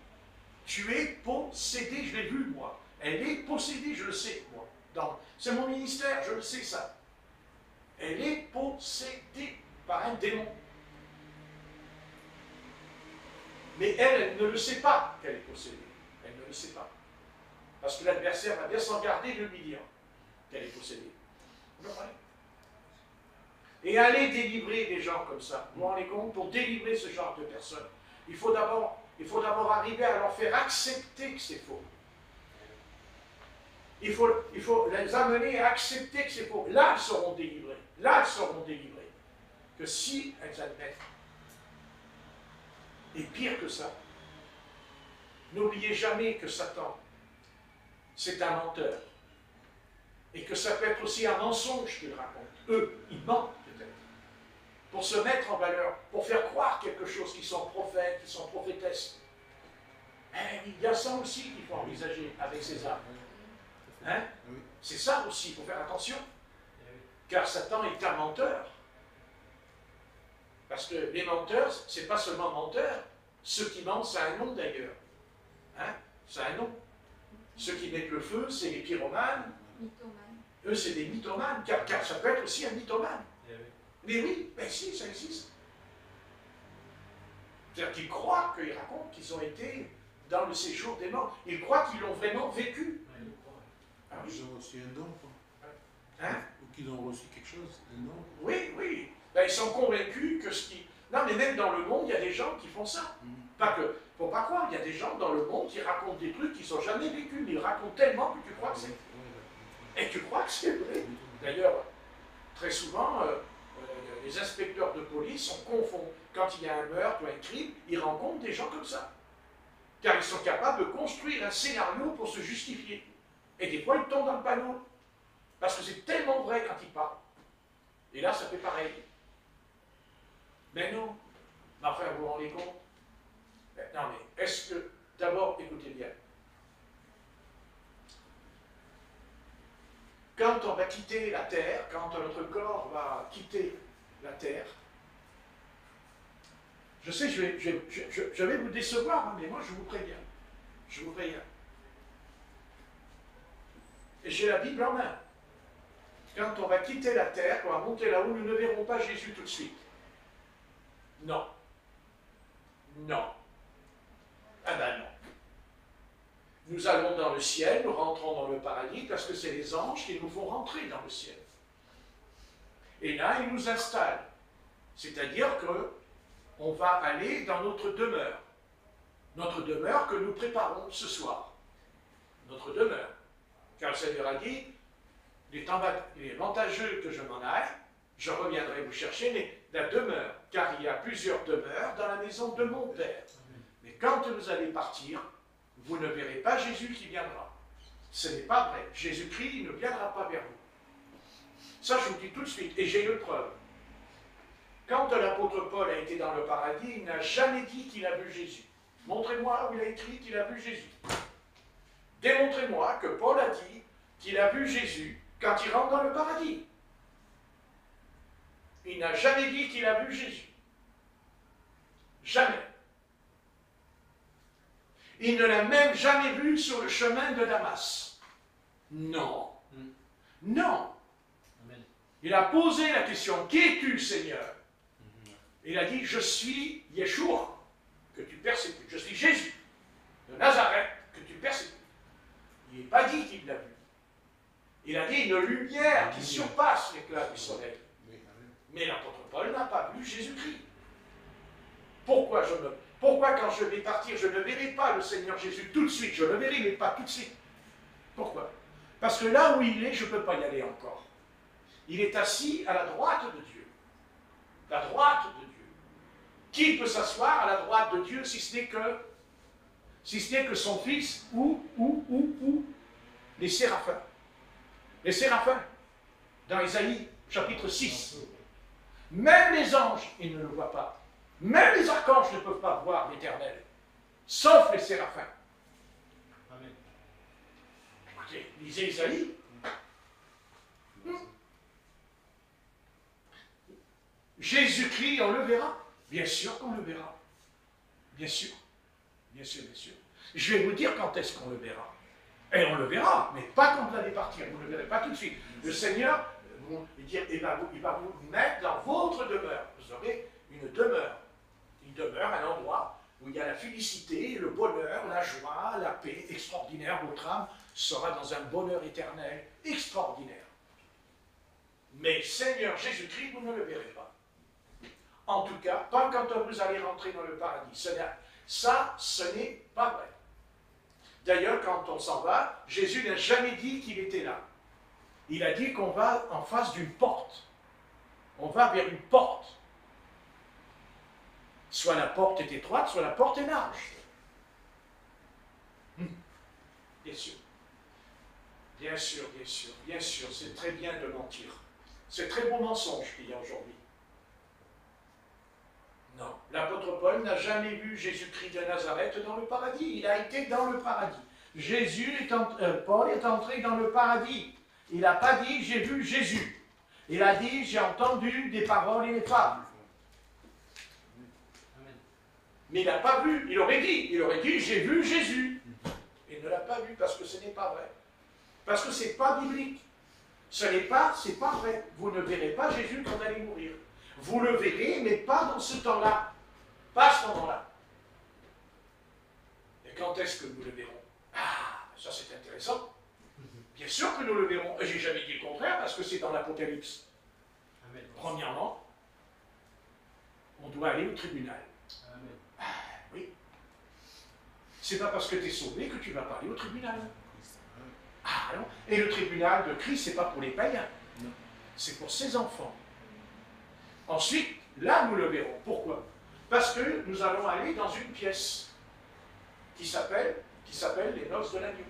Tu es possédée, je l'ai vu, moi. Elle est possédée, je le sais, moi. C'est mon ministère, je le sais, ça. Elle est possédée par un démon. Mais elle ne le sait pas qu'elle est possédée. Elle ne le sait pas. Parce que l'adversaire va bien s'en garder de lui dire qu'elle est possédée. Et aller délivrer des gens comme ça, vous vous rendez compte, pour délivrer ce genre de personnes, il faut d'abord arriver à leur faire accepter que c'est faux. Il faut les amener à accepter que c'est faux. Là, elles seront délivrées. Là, elles seront délivrées. Que si elles admettent. Et pire que ça, n'oubliez jamais que Satan, c'est un menteur. Et que ça peut être aussi un mensonge qu'ils racontent. Eux, ils mentent peut-être. Pour se mettre en valeur, pour faire croire quelque chose qu'ils sont prophètes, qu'ils sont prophétesses. Il y a ça aussi qu'il faut envisager avec ces armes. Hein? C'est ça aussi, il faut faire attention. Car Satan est un menteur. Parce que les menteurs, c'est pas seulement menteurs. Ceux qui mentent, ça a un nom d'ailleurs. Hein? Ça a un nom. Ceux qui mettent le feu, c'est les pyromanes. Mythomane. Eux, c'est des mythomanes. Car ça peut être aussi un mythomane. Mais oui, ben si, ça existe. C'est-à-dire qu'ils croient qu'ils racontent qu'ils ont été dans le séjour des morts. Ils croient qu'ils l'ont vraiment vécu. Ah, oui. Ils ont reçu un don, quoi. Hein? Ou qu'ils ont reçu quelque chose, un don. Oui, oui. Ben, ils sont convaincus que ce qui... Non, mais même dans le monde, il y a des gens qui font ça. Pas que... Faut pas croire, il y a des gens dans le monde qui racontent des trucs qu'ils n'ont jamais vécu, mais ils racontent tellement que tu crois que c'est... Et tu crois que c'est vrai. D'ailleurs, très souvent, les inspecteurs de police, on confond. Quand il y a un meurtre ou un crime, ils rencontrent des gens comme ça. Car ils sont capables de construire un scénario pour se justifier. Et des fois, ils tombent dans le panneau. Parce que c'est tellement vrai quand ils parlent. Et là, ça fait pareil. Mais non. Mais enfin, vous vous rendez compte? Non, mais est-ce que... D'abord, écoutez bien. Quand on va quitter la Terre, quand notre corps va quitter la Terre, je sais, je vais vous décevoir, mais moi, je vous préviens. Je vous préviens. Et j'ai la Bible en main. Quand on va quitter la terre, on va monter là-haut, nous ne verrons pas Jésus tout de suite. Non. Non. Ah ben non. Nous allons dans le ciel, nous rentrons dans le paradis, parce que c'est les anges qui nous font rentrer dans le ciel. Et là, ils nous installent. C'est-à-dire que on va aller dans notre demeure. Notre demeure que nous préparons ce soir. Notre demeure. Car le Seigneur a dit, il est avantageux que je m'en aille, je reviendrai vous chercher, mais la demeure, car il y a plusieurs demeures dans la maison de mon Père. Mais quand vous allez partir, vous ne verrez pas Jésus qui viendra. Ce n'est pas vrai. Jésus-Christ ne viendra pas vers vous. Ça, je vous dis tout de suite, et j'ai une preuve. Quand l'apôtre Paul a été dans le paradis, il n'a jamais dit qu'il a vu Jésus. Montrez-moi où il a écrit qu'il a vu Jésus. Démontrez-moi que Paul a dit qu'il a vu Jésus quand il rentre dans le paradis. Il n'a jamais dit qu'il a vu Jésus. Jamais. Il ne l'a même jamais vu sur le chemin de Damas. Non. Non. Amen. Il a posé la question, qui es-tu, Seigneur? Il a dit, je suis Yeshua, que tu persécutes. Je suis Jésus, de Nazareth, que tu persécutes. Il n'est pas dit qu'il l'a vu. Il a dit une lumière qui surpasse l'éclat du soleil. Mais l'apôtre Paul n'a pas vu Jésus-Christ. Pourquoi quand je vais partir, je ne verrai pas le Seigneur Jésus tout de suite? Je le verrai, mais pas tout de suite. Pourquoi? Parce que là où il est, je ne peux pas y aller encore. Il est assis à la droite de Dieu. La droite de Dieu. Qui peut s'asseoir à la droite de Dieu si ce n'est que son fils ou les séraphins. Les séraphins, dans Ésaïe, chapitre 6. Même les anges, ils ne le voient pas. Même les archanges ne peuvent pas voir l'Éternel, sauf les séraphins. Amen. Écoutez, lisez Ésaïe. Jésus-Christ, on le verra. Bien sûr qu'on le verra. Bien sûr. Bien sûr, bien sûr. Je vais vous dire quand est-ce qu'on le verra. Et on le verra, mais pas quand vous allez partir. Vous ne le verrez pas tout de suite. Le Seigneur, il va vous mettre dans votre demeure. Vous aurez une demeure. Une demeure, un endroit où il y a la félicité, le bonheur, la joie, la paix extraordinaire. Votre âme sera dans un bonheur éternel extraordinaire. Mais Seigneur Jésus-Christ, vous ne le verrez pas. En tout cas, pas quand vous allez rentrer dans le paradis. Ça, ce n'est pas vrai. D'ailleurs, quand on s'en va, Jésus n'a jamais dit qu'il était là. Il a dit qu'on va en face d'une porte. On va vers une porte. Soit la porte est étroite, soit la porte est large. Bien sûr. Bien sûr, bien sûr, bien sûr. C'est très bien de mentir. C'est très beau mensonge qu'il y a aujourd'hui. Non, l'apôtre Paul n'a jamais vu Jésus-Christ de Nazareth dans le paradis. Il a été dans le paradis. Paul est entré dans le paradis. Il n'a pas dit « j'ai vu Jésus ». Il a dit « j'ai entendu des paroles et des fables ». Mais il n'a pas vu. Il aurait dit « j'ai vu Jésus ». Il ne l'a pas vu parce que ce n'est pas vrai. Parce que ce n'est pas biblique. C'est pas vrai. Vous ne verrez pas Jésus quand vous allez mourir. Vous le verrez, mais pas dans ce temps-là. Pas à ce moment-là. Et quand est-ce que nous le verrons? Ah, ça c'est intéressant. Bien sûr que nous le verrons. Et j'ai jamais dit le contraire, parce que c'est dans l'Apocalypse. Premièrement, on doit aller au tribunal. Amen. Ah, oui. C'est pas parce que tu es sauvé que tu ne vas pas aller au tribunal. Ah non. Et le tribunal de Christ, ce n'est pas pour les païens. C'est pour ses enfants. Ensuite, là, nous le verrons. Pourquoi? Parce que nous allons aller dans une pièce qui s'appelle les noces de l'agneau.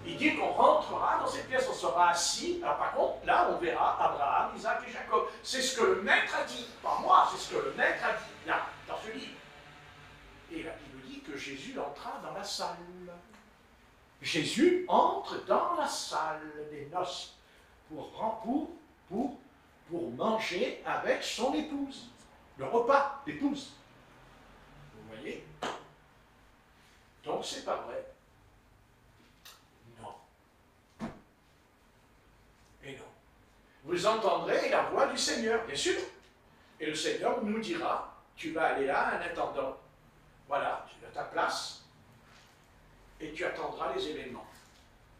Il dit qu'on rentrera dans cette pièce, on sera assis. Alors par contre, là, on verra Abraham, Isaac et Jacob. C'est ce que le maître a dit. Pas moi, c'est ce que le maître a dit, là, dans ce livre. Et la Bible dit que Jésus entra dans la salle. Jésus entre dans la salle des noces pour manger avec son épouse. Le repas d'épouse. Vous voyez? Donc c'est pas vrai. Non. Et non. Vous entendrez la voix du Seigneur, bien sûr. Et le Seigneur nous dira, tu vas aller là en attendant. Voilà, tu as ta place. Et tu attendras les événements.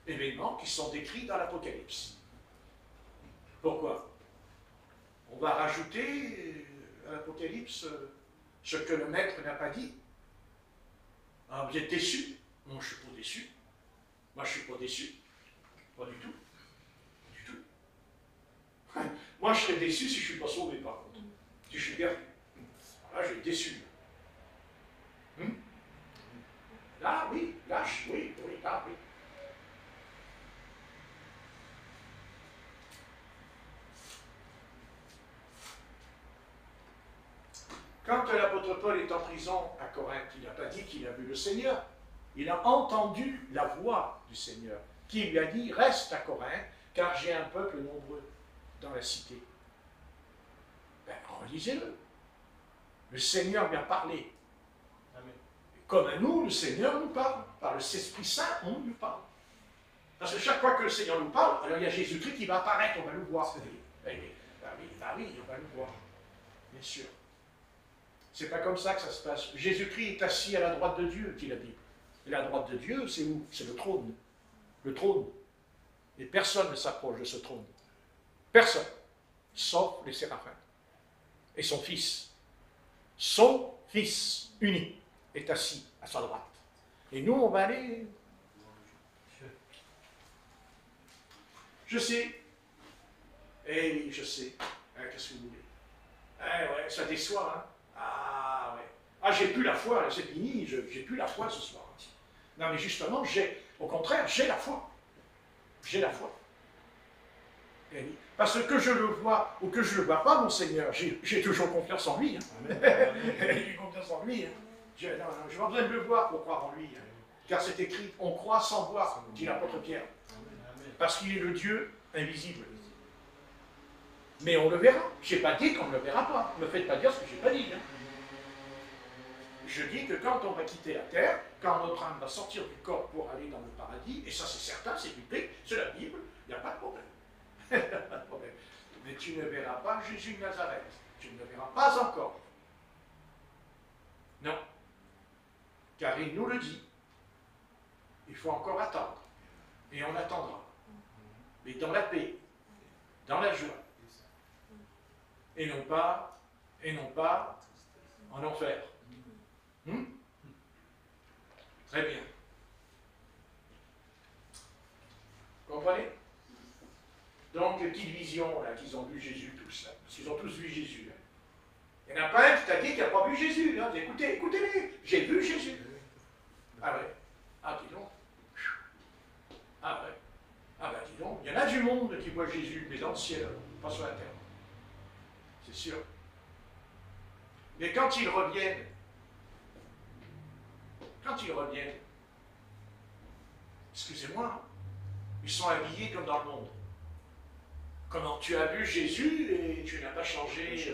Événements qui sont décrits dans l'Apocalypse. Pourquoi? On va rajouter à l'Apocalypse ce que le maître n'a pas dit. Ah, vous êtes déçus? Moi, je ne suis pas déçu. Moi, je ne suis pas déçu. Pas du tout. Du tout. Moi, je serais déçu si je ne suis pas sauvé, par contre. Si je suis perdu. Là, je suis déçu. Là, oui. Là, oui. Là, oui. Quand l'apôtre Paul est en prison à Corinthe, il n'a pas dit qu'il a vu le Seigneur. Il a entendu la voix du Seigneur, qui lui a dit, reste à Corinthe, car j'ai un peuple nombreux dans la cité. Ben, relisez-le. Le Seigneur lui a parlé. Amen. Comme à nous, le Seigneur nous parle. Par le Esprit Saint, on nous parle. Parce que chaque fois que le Seigneur nous parle, alors il y a Jésus-Christ qui va apparaître, on va le voir. Oui, on va le voir. Bien sûr. C'est pas comme ça que ça se passe. Jésus-Christ est assis à la droite de Dieu, dit la Bible. Et la droite de Dieu, c'est où? C'est le trône. Le trône. Et personne ne s'approche de ce trône. Personne. Sauf les séraphins. Et son fils. Son fils unique est assis à sa droite. Et nous, on va aller... Je sais. Eh oui, je sais. Qu'est-ce que vous voulez? Eh ouais, ça déçoit, hein? Ah ouais. Ah, j'ai plus la foi, c'est fini, j'ai plus la foi ce soir. Non, mais justement, au contraire, j'ai la foi. J'ai la foi. Eh oui. Parce que je le vois ou que je ne le vois pas, mon Seigneur, j'ai toujours confiance en lui. Hein. J'ai confiance en lui. Hein. Je n'ai pas besoin de le voir pour croire en lui. Hein. Car c'est écrit, on croit sans voir, dit l'apôtre Pierre. Parce qu'il est le Dieu invisible. Mais on le verra. Je n'ai pas dit qu'on ne le verra pas. Ne me faites pas dire ce que je n'ai pas dit. Hein. Je dis que quand on va quitter la terre, quand notre âme va sortir du corps pour aller dans le paradis, et ça c'est certain, c'est biblique, c'est la Bible, il n'y a pas de problème. Il n'y a pas de problème. Mais tu ne verras pas Jésus de Nazareth. Tu ne le verras pas encore. Non. Car il nous le dit. Il faut encore attendre. Et on attendra. Mais dans la paix, dans la joie. Et non pas en enfer. Très bien. Comprenez? Donc, les petites visions là, qu'ils ont vu Jésus tous, là, parce qu'ils ont tous vu Jésus. Là. Il n'y en a pas un qui t'a dit qu'il n'a pas vu Jésus. Hein. Écoutez-les, j'ai vu Jésus. Ah ouais. Ah, dis donc. Ah ouais. Ah ben dis donc, il y en a du monde qui voit Jésus, mais dans le ciel, pas sur la terre. C'est sûr. Mais quand ils reviennent, excusez-moi, ils sont habillés comme dans le monde. Comment tu as vu Jésus et tu n'as pas changé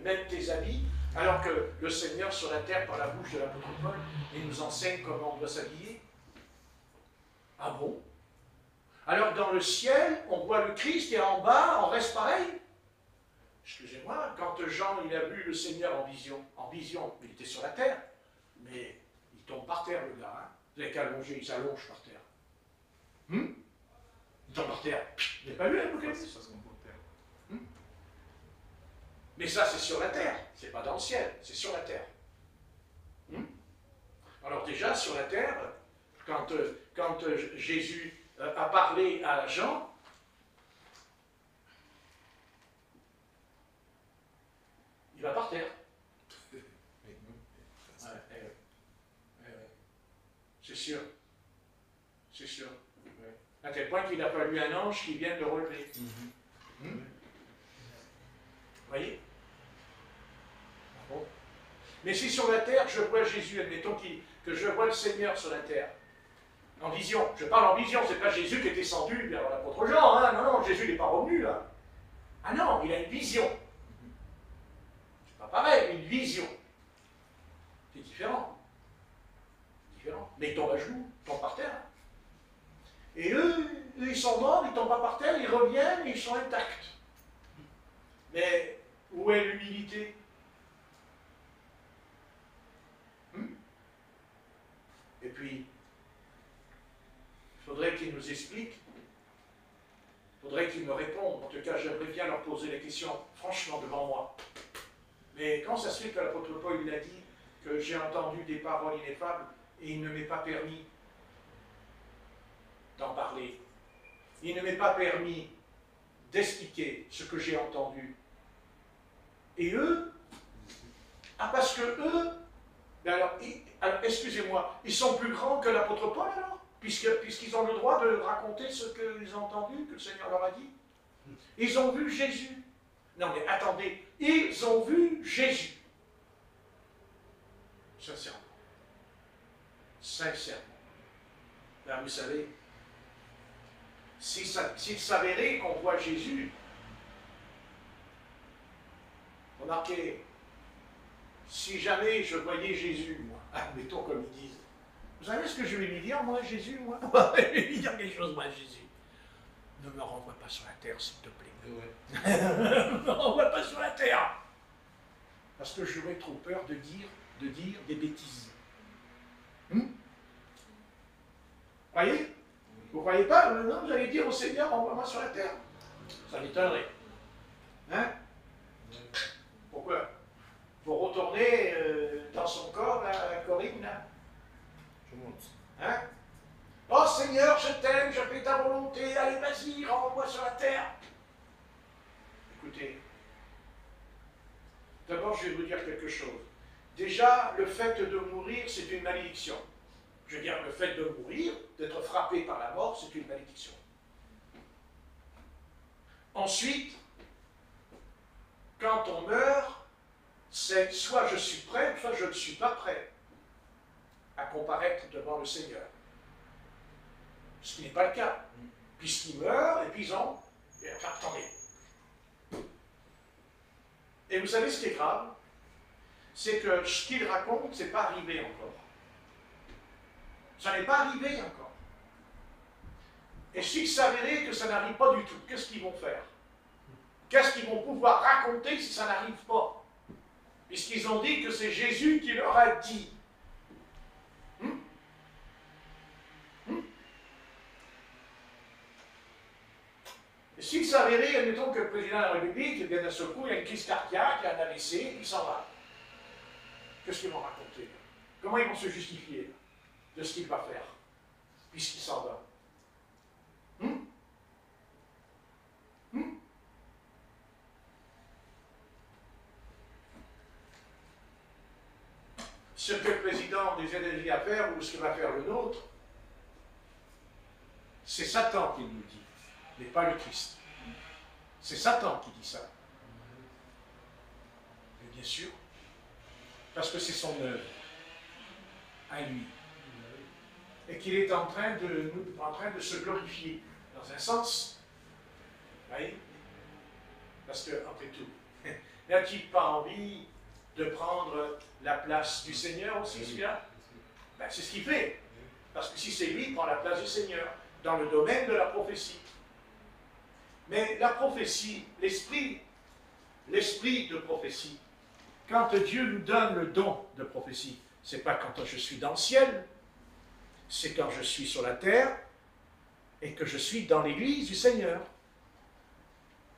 même tes habits, alors que le Seigneur sur la terre, par la bouche de l'apôtre Paul, il nous enseigne comment on doit s'habiller. Ah bon? Alors dans le ciel, on voit le Christ et en bas, on reste pareil. Excusez-moi, quand Jean il a vu le Seigneur en vision, il était sur la terre, mais il tombe par terre le gars. Hein. Vous n'avez qu'à allonger, il s'allonge par terre. Il tombe par terre. Vous n'avez pas vu l'Apocalypse? Mais ça c'est sur la terre, c'est pas dans le ciel, c'est sur la terre. Alors déjà sur la terre, quand Jésus a parlé à Jean, il va par terre. C'est sûr. C'est sûr. À tel point qu'il a fallu un ange qui vienne le relever. Vous voyez? Bon. Mais si sur la terre, je vois Jésus, admettons que je vois le Seigneur sur la terre, en vision, je parle en vision, c'est pas Jésus qui est descendu vers l'apôtre Jean, hein, non, Jésus n'est pas revenu là. Ah non, il a une vision. C'est pas pareil, une vision. C'est différent. Mais ils tombent à genoux, ils tombent par terre. Et eux, ils sont morts, ils ne tombent pas par terre, ils reviennent et ils sont intacts. Mais où est l'humilité? Et puis, il faudrait qu'ils nous expliquent, il faudrait qu'ils me répondent. En tout cas, j'aimerais bien leur poser les questions, franchement, devant moi. Mais quand ça se fait que l'apôtre Paul il a dit que j'ai entendu des paroles ineffables et il ne m'est pas permis d'en parler. Il ne m'est pas permis d'expliquer ce que j'ai entendu. Et eux, parce que eux, alors excusez-moi, ils sont plus grands que l'apôtre Paul alors, puisqu'ils ont le droit de raconter ce qu'ils ont entendu, que le Seigneur leur a dit. Ils ont vu Jésus. Non mais attendez, ils ont vu Jésus. Sincèrement. Ben, vous savez, s'il s'avérait qu'on voit Jésus, remarquez, si jamais je voyais Jésus, moi, admettons comme ils disent, vous savez ce que je vais lui dire, moi, Jésus, moi? Je vais lui dire quelque chose, moi, Jésus. Ne me renvoie pas sur la terre, s'il te plaît. Ouais. Ne me renvoie pas sur la terre. Parce que j'aurais trop peur de dire des bêtises. Voyez? Vous ne croyez pas? Non, vous allez dire au Seigneur, envoie-moi sur la terre. Ça m'étonnerait. Hein? Pourquoi? Pour retourner dans son corps, la Corinne, là? Je monte. Hein? Oh Seigneur, je t'aime, je fais ta volonté, allez vas-y, renvoie-moi sur la terre. Écoutez, d'abord je vais vous dire quelque chose. Déjà, le fait de mourir, c'est une malédiction. Je veux dire, le fait de mourir, d'être frappé par la mort, c'est une malédiction. Ensuite, quand on meurt, c'est soit je suis prêt, soit je ne suis pas prêt à comparaître devant le Seigneur. Ce qui n'est pas le cas. Puisqu'ils meurent, et puis ils ont... Enfin, attendez. Et vous savez ce qui est grave? C'est que ce qu'ils racontent, ce n'est pas arrivé encore. Ça n'est pas arrivé encore. Et s'il s'avérait que ça n'arrive pas du tout, qu'est-ce qu'ils vont faire? Qu'est-ce qu'ils vont pouvoir raconter si ça n'arrive pas? Puisqu'ils ont dit que c'est Jésus qui leur a dit. Et s'il s'avérait, admettons que le président de la République, eh bien d'un seul coup, il y a une crise cardiaque, il y a un AVC, il s'en va. Qu'est-ce qu'ils vont raconter? Comment ils vont se justifier de ce qu'il va faire, puisqu'il s'en va? Ce que le président des États-Unis a faire, ou ce que va faire le nôtre, c'est Satan qui nous dit, mais pas le Christ. C'est Satan qui dit ça. Mais bien sûr, parce que c'est son œuvre, à lui. Et qu'il est en train de se glorifier, dans un sens. Vous voyez? Parce que, après tout, n'a-t-il pas envie de prendre la place du Seigneur aussi, celui-là? Ben, c'est ce qu'il fait. Parce que si c'est lui, il prend la place du Seigneur, dans le domaine de la prophétie. Mais la prophétie, l'esprit de prophétie, quand Dieu nous donne le don de prophétie, c'est pas quand je suis dans le ciel, c'est quand je suis sur la terre et que je suis dans l'église du Seigneur.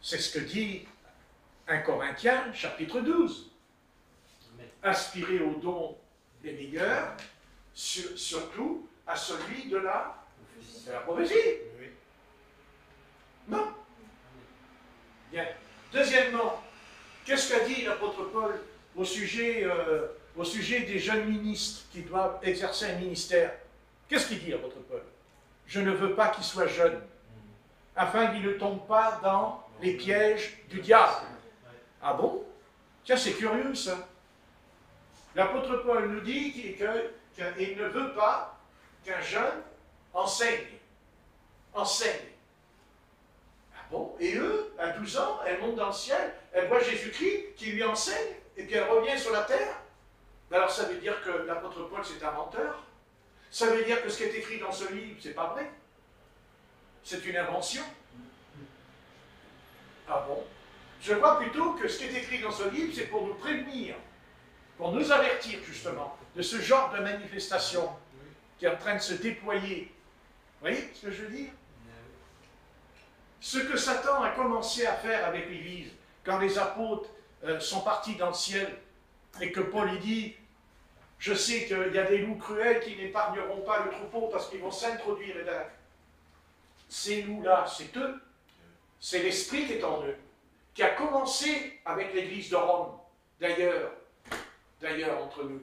C'est ce que dit 1 Corinthiens, chapitre 12. Aspirez au don des meilleurs, surtout à celui de la prophétie. Non. Bien. Deuxièmement, qu'est-ce qu'a dit l'apôtre Paul au sujet des jeunes ministres qui doivent exercer un ministère? Qu'est-ce qu'il dit, l'apôtre Paul? Je ne veux pas qu'ils soient jeunes, afin qu'ils ne tombent pas dans les pièges du diable. Ah bon? Tiens, c'est curieux ça. L'apôtre Paul nous dit qu'il ne veut pas qu'un jeune enseigne. Enseigne. Ah bon? Et eux, à 12 ans, elle monte dans le ciel, elle voit Jésus-Christ qui lui enseigne, et puis elle revient sur la terre. Alors ça veut dire que l'apôtre Paul, c'est un menteur? Ça veut dire que ce qui est écrit dans ce livre, c'est pas vrai? C'est une invention? Ah bon? Je crois plutôt que ce qui est écrit dans ce livre, c'est pour nous prévenir, pour nous avertir justement de ce genre de manifestation qui est en train de se déployer. Vous voyez ce que je veux dire? Ce que Satan a commencé à faire avec l'Église, quand les apôtres sont partis dans le ciel, et que Paul lui dit, je sais qu'il y a des loups cruels qui n'épargneront pas le troupeau parce qu'ils vont s'introduire là. Ces loups-là, c'est eux. C'est l'esprit qui est en eux, qui a commencé avec l'Église de Rome, d'ailleurs entre nous.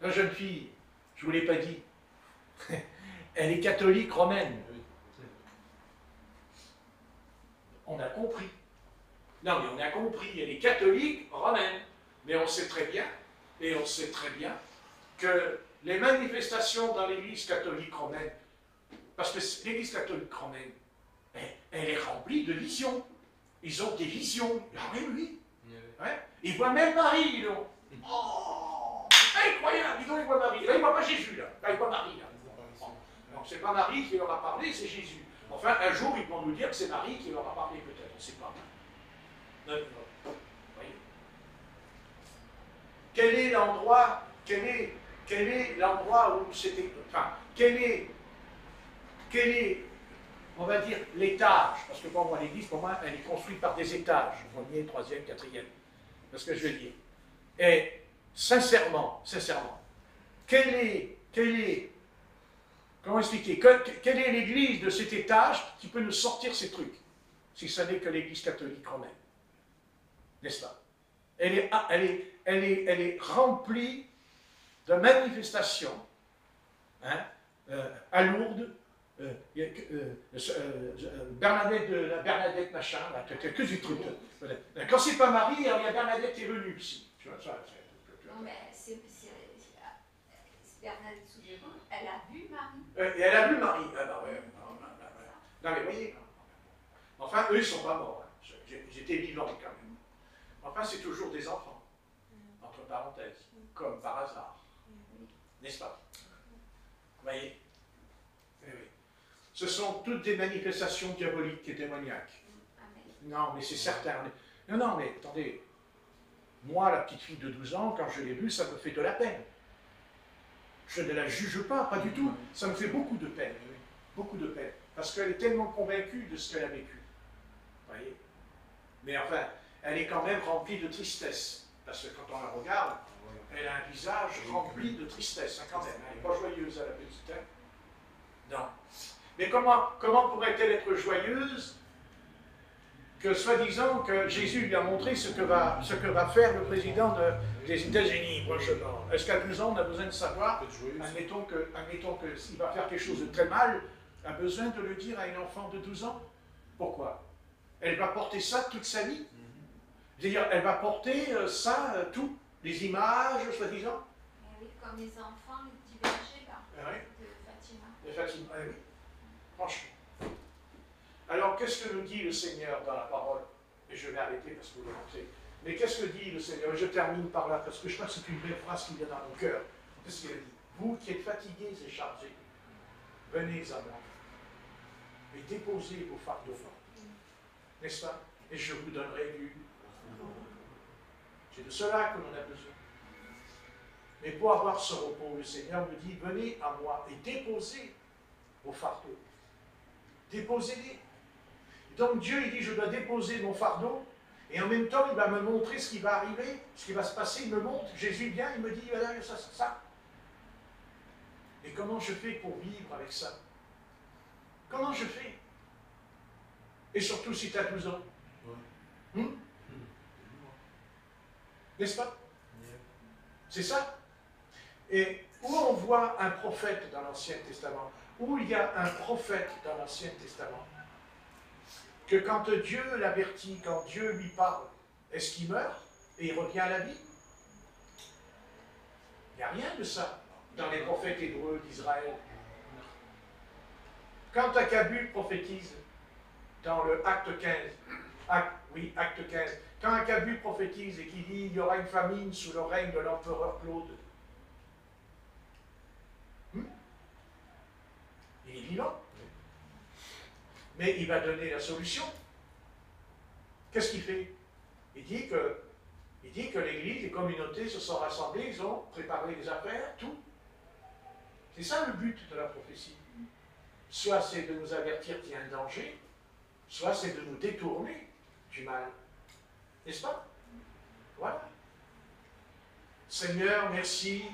La jeune fille, je ne vous l'ai pas dit, elle est catholique romaine. On a compris. Non, mais on a compris, elle est catholique romaine. Mais on sait très bien, que les manifestations dans l'Église catholique romaine, parce que l'Église catholique romaine, elle est remplie de visions. Ils ont des visions. Ah oui, oui. Ouais. Ils voient même Marie, dis donc. Oh, incroyable, dis donc, ils voient Marie. Là, ils ne voient pas Jésus, là. Là, ils voient Marie, là. Donc, c'est pas Marie qui leur a parlé, c'est Jésus. Enfin, un jour, ils vont nous dire que c'est Marie qui leur a parlé, peut-être. On ne sait pas. Voyez. Quel est l'endroit, où c'était... Enfin, quel est, on va dire, l'étage? Parce que pour moi, l'Église, pour moi, elle est construite par des étages. Premier, troisième, quatrième. C'est ce que je veux dire. Et sincèrement, comment expliquer, quelle est l'Église de cet étage qui peut nous sortir ces trucs, si ce n'est que l'Église catholique romaine? N'est-ce pas? Elle est remplie de manifestations, hein, à Lourdes, Bernadette machin, là, que du truc. Quand c'est pas Marie, alors il y a Bernadette qui est venue ici. Tu vois, Non, mais c'est Bernadette Soubirous, elle a vu Marie. Et elle a vu Marie. Ah bah ouais. Non mais voyez. Enfin, eux, ils ne sont pas morts. Hein. Ils étaient vivants quand même. Enfin, c'est toujours des enfants. Entre parenthèses. Comme par hasard. N'est-ce pas? Vous voyez? Oui. Ce sont toutes des manifestations diaboliques et démoniaques. Non, mais c'est certain. Non, mais attendez. Moi, la petite fille de 12 ans, quand je l'ai vue, ça me fait de la peine. Je ne la juge pas du tout. Ça me fait beaucoup de peine. Beaucoup de peine. Parce qu'elle est tellement convaincue de ce qu'elle a vécu. Vous voyez? Mais enfin, elle est quand même remplie de tristesse. Parce que quand on la regarde, elle a un visage rempli de tristesse, hein, quand même. Elle n'est pas joyeuse à la petite. Hein? Non. Mais comment pourrait-elle être joyeuse que, soi-disant, que Jésus lui a montré ce que va faire le président des États-Unis prochainement? Est-ce qu'à 12 ans, on a besoin de savoir, admettons que s'il va faire quelque chose de très mal, a besoin de le dire à une enfant de 12 ans? Pourquoi? Elle va porter ça toute sa vie. C'est-à-dire, elle va porter ça, tout, les images, soi-disant. Oui, comme les enfants du berger, là, Oui. de Fatima. De Fatima, oui. Franchement. Alors, qu'est-ce que nous dit le Seigneur dans la parole? Et je vais arrêter parce que vous l'avez. Mais qu'est-ce que dit le Seigneur? Et je termine par là, parce que je crois que c'est une belle phrase qui vient dans mon cœur. Qu'est-ce qu'il a dit? Vous qui êtes fatigués et chargés, venez à moi et déposez vos fardeaux. N'est-ce pas? Et je vous donnerai du... C'est de cela que l'on a besoin. Mais pour avoir ce repos, le Seigneur me dit, venez à moi et déposez vos fardeaux. Déposez-les. Donc Dieu, il dit, je dois déposer mon fardeau, et en même temps, il va me montrer ce qui va arriver, ce qui va se passer, il me montre, Jésus vient, il me dit, voilà, ça. Et comment je fais pour vivre avec ça? Comment je fais? Et surtout si tu as 12 ans. N'est-ce pas? C'est ça. Et où on voit un prophète dans l'Ancien Testament, où il y a un prophète dans l'Ancien Testament, que quand Dieu l'avertit, quand Dieu lui parle, est-ce qu'il meurt et il revient à la vie? Il n'y a rien de ça dans les prophètes hébreux d'Israël. Quand Akabu prophétise dans le acte 15, acte 15, quand Akabu prophétise et qu'il dit il y aura une famine sous le règne de l'empereur Claude, il est vivant. Mais il va donner la solution. Qu'est-ce qu'il fait? Il dit que l'Église, les communautés se sont rassemblées, ils ont préparé les affaires, tout. C'est ça le but de la prophétie. Soit c'est de nous avertir qu'il y a un danger, soit c'est de nous détourner du mal. N'est-ce pas? Voilà. Seigneur, merci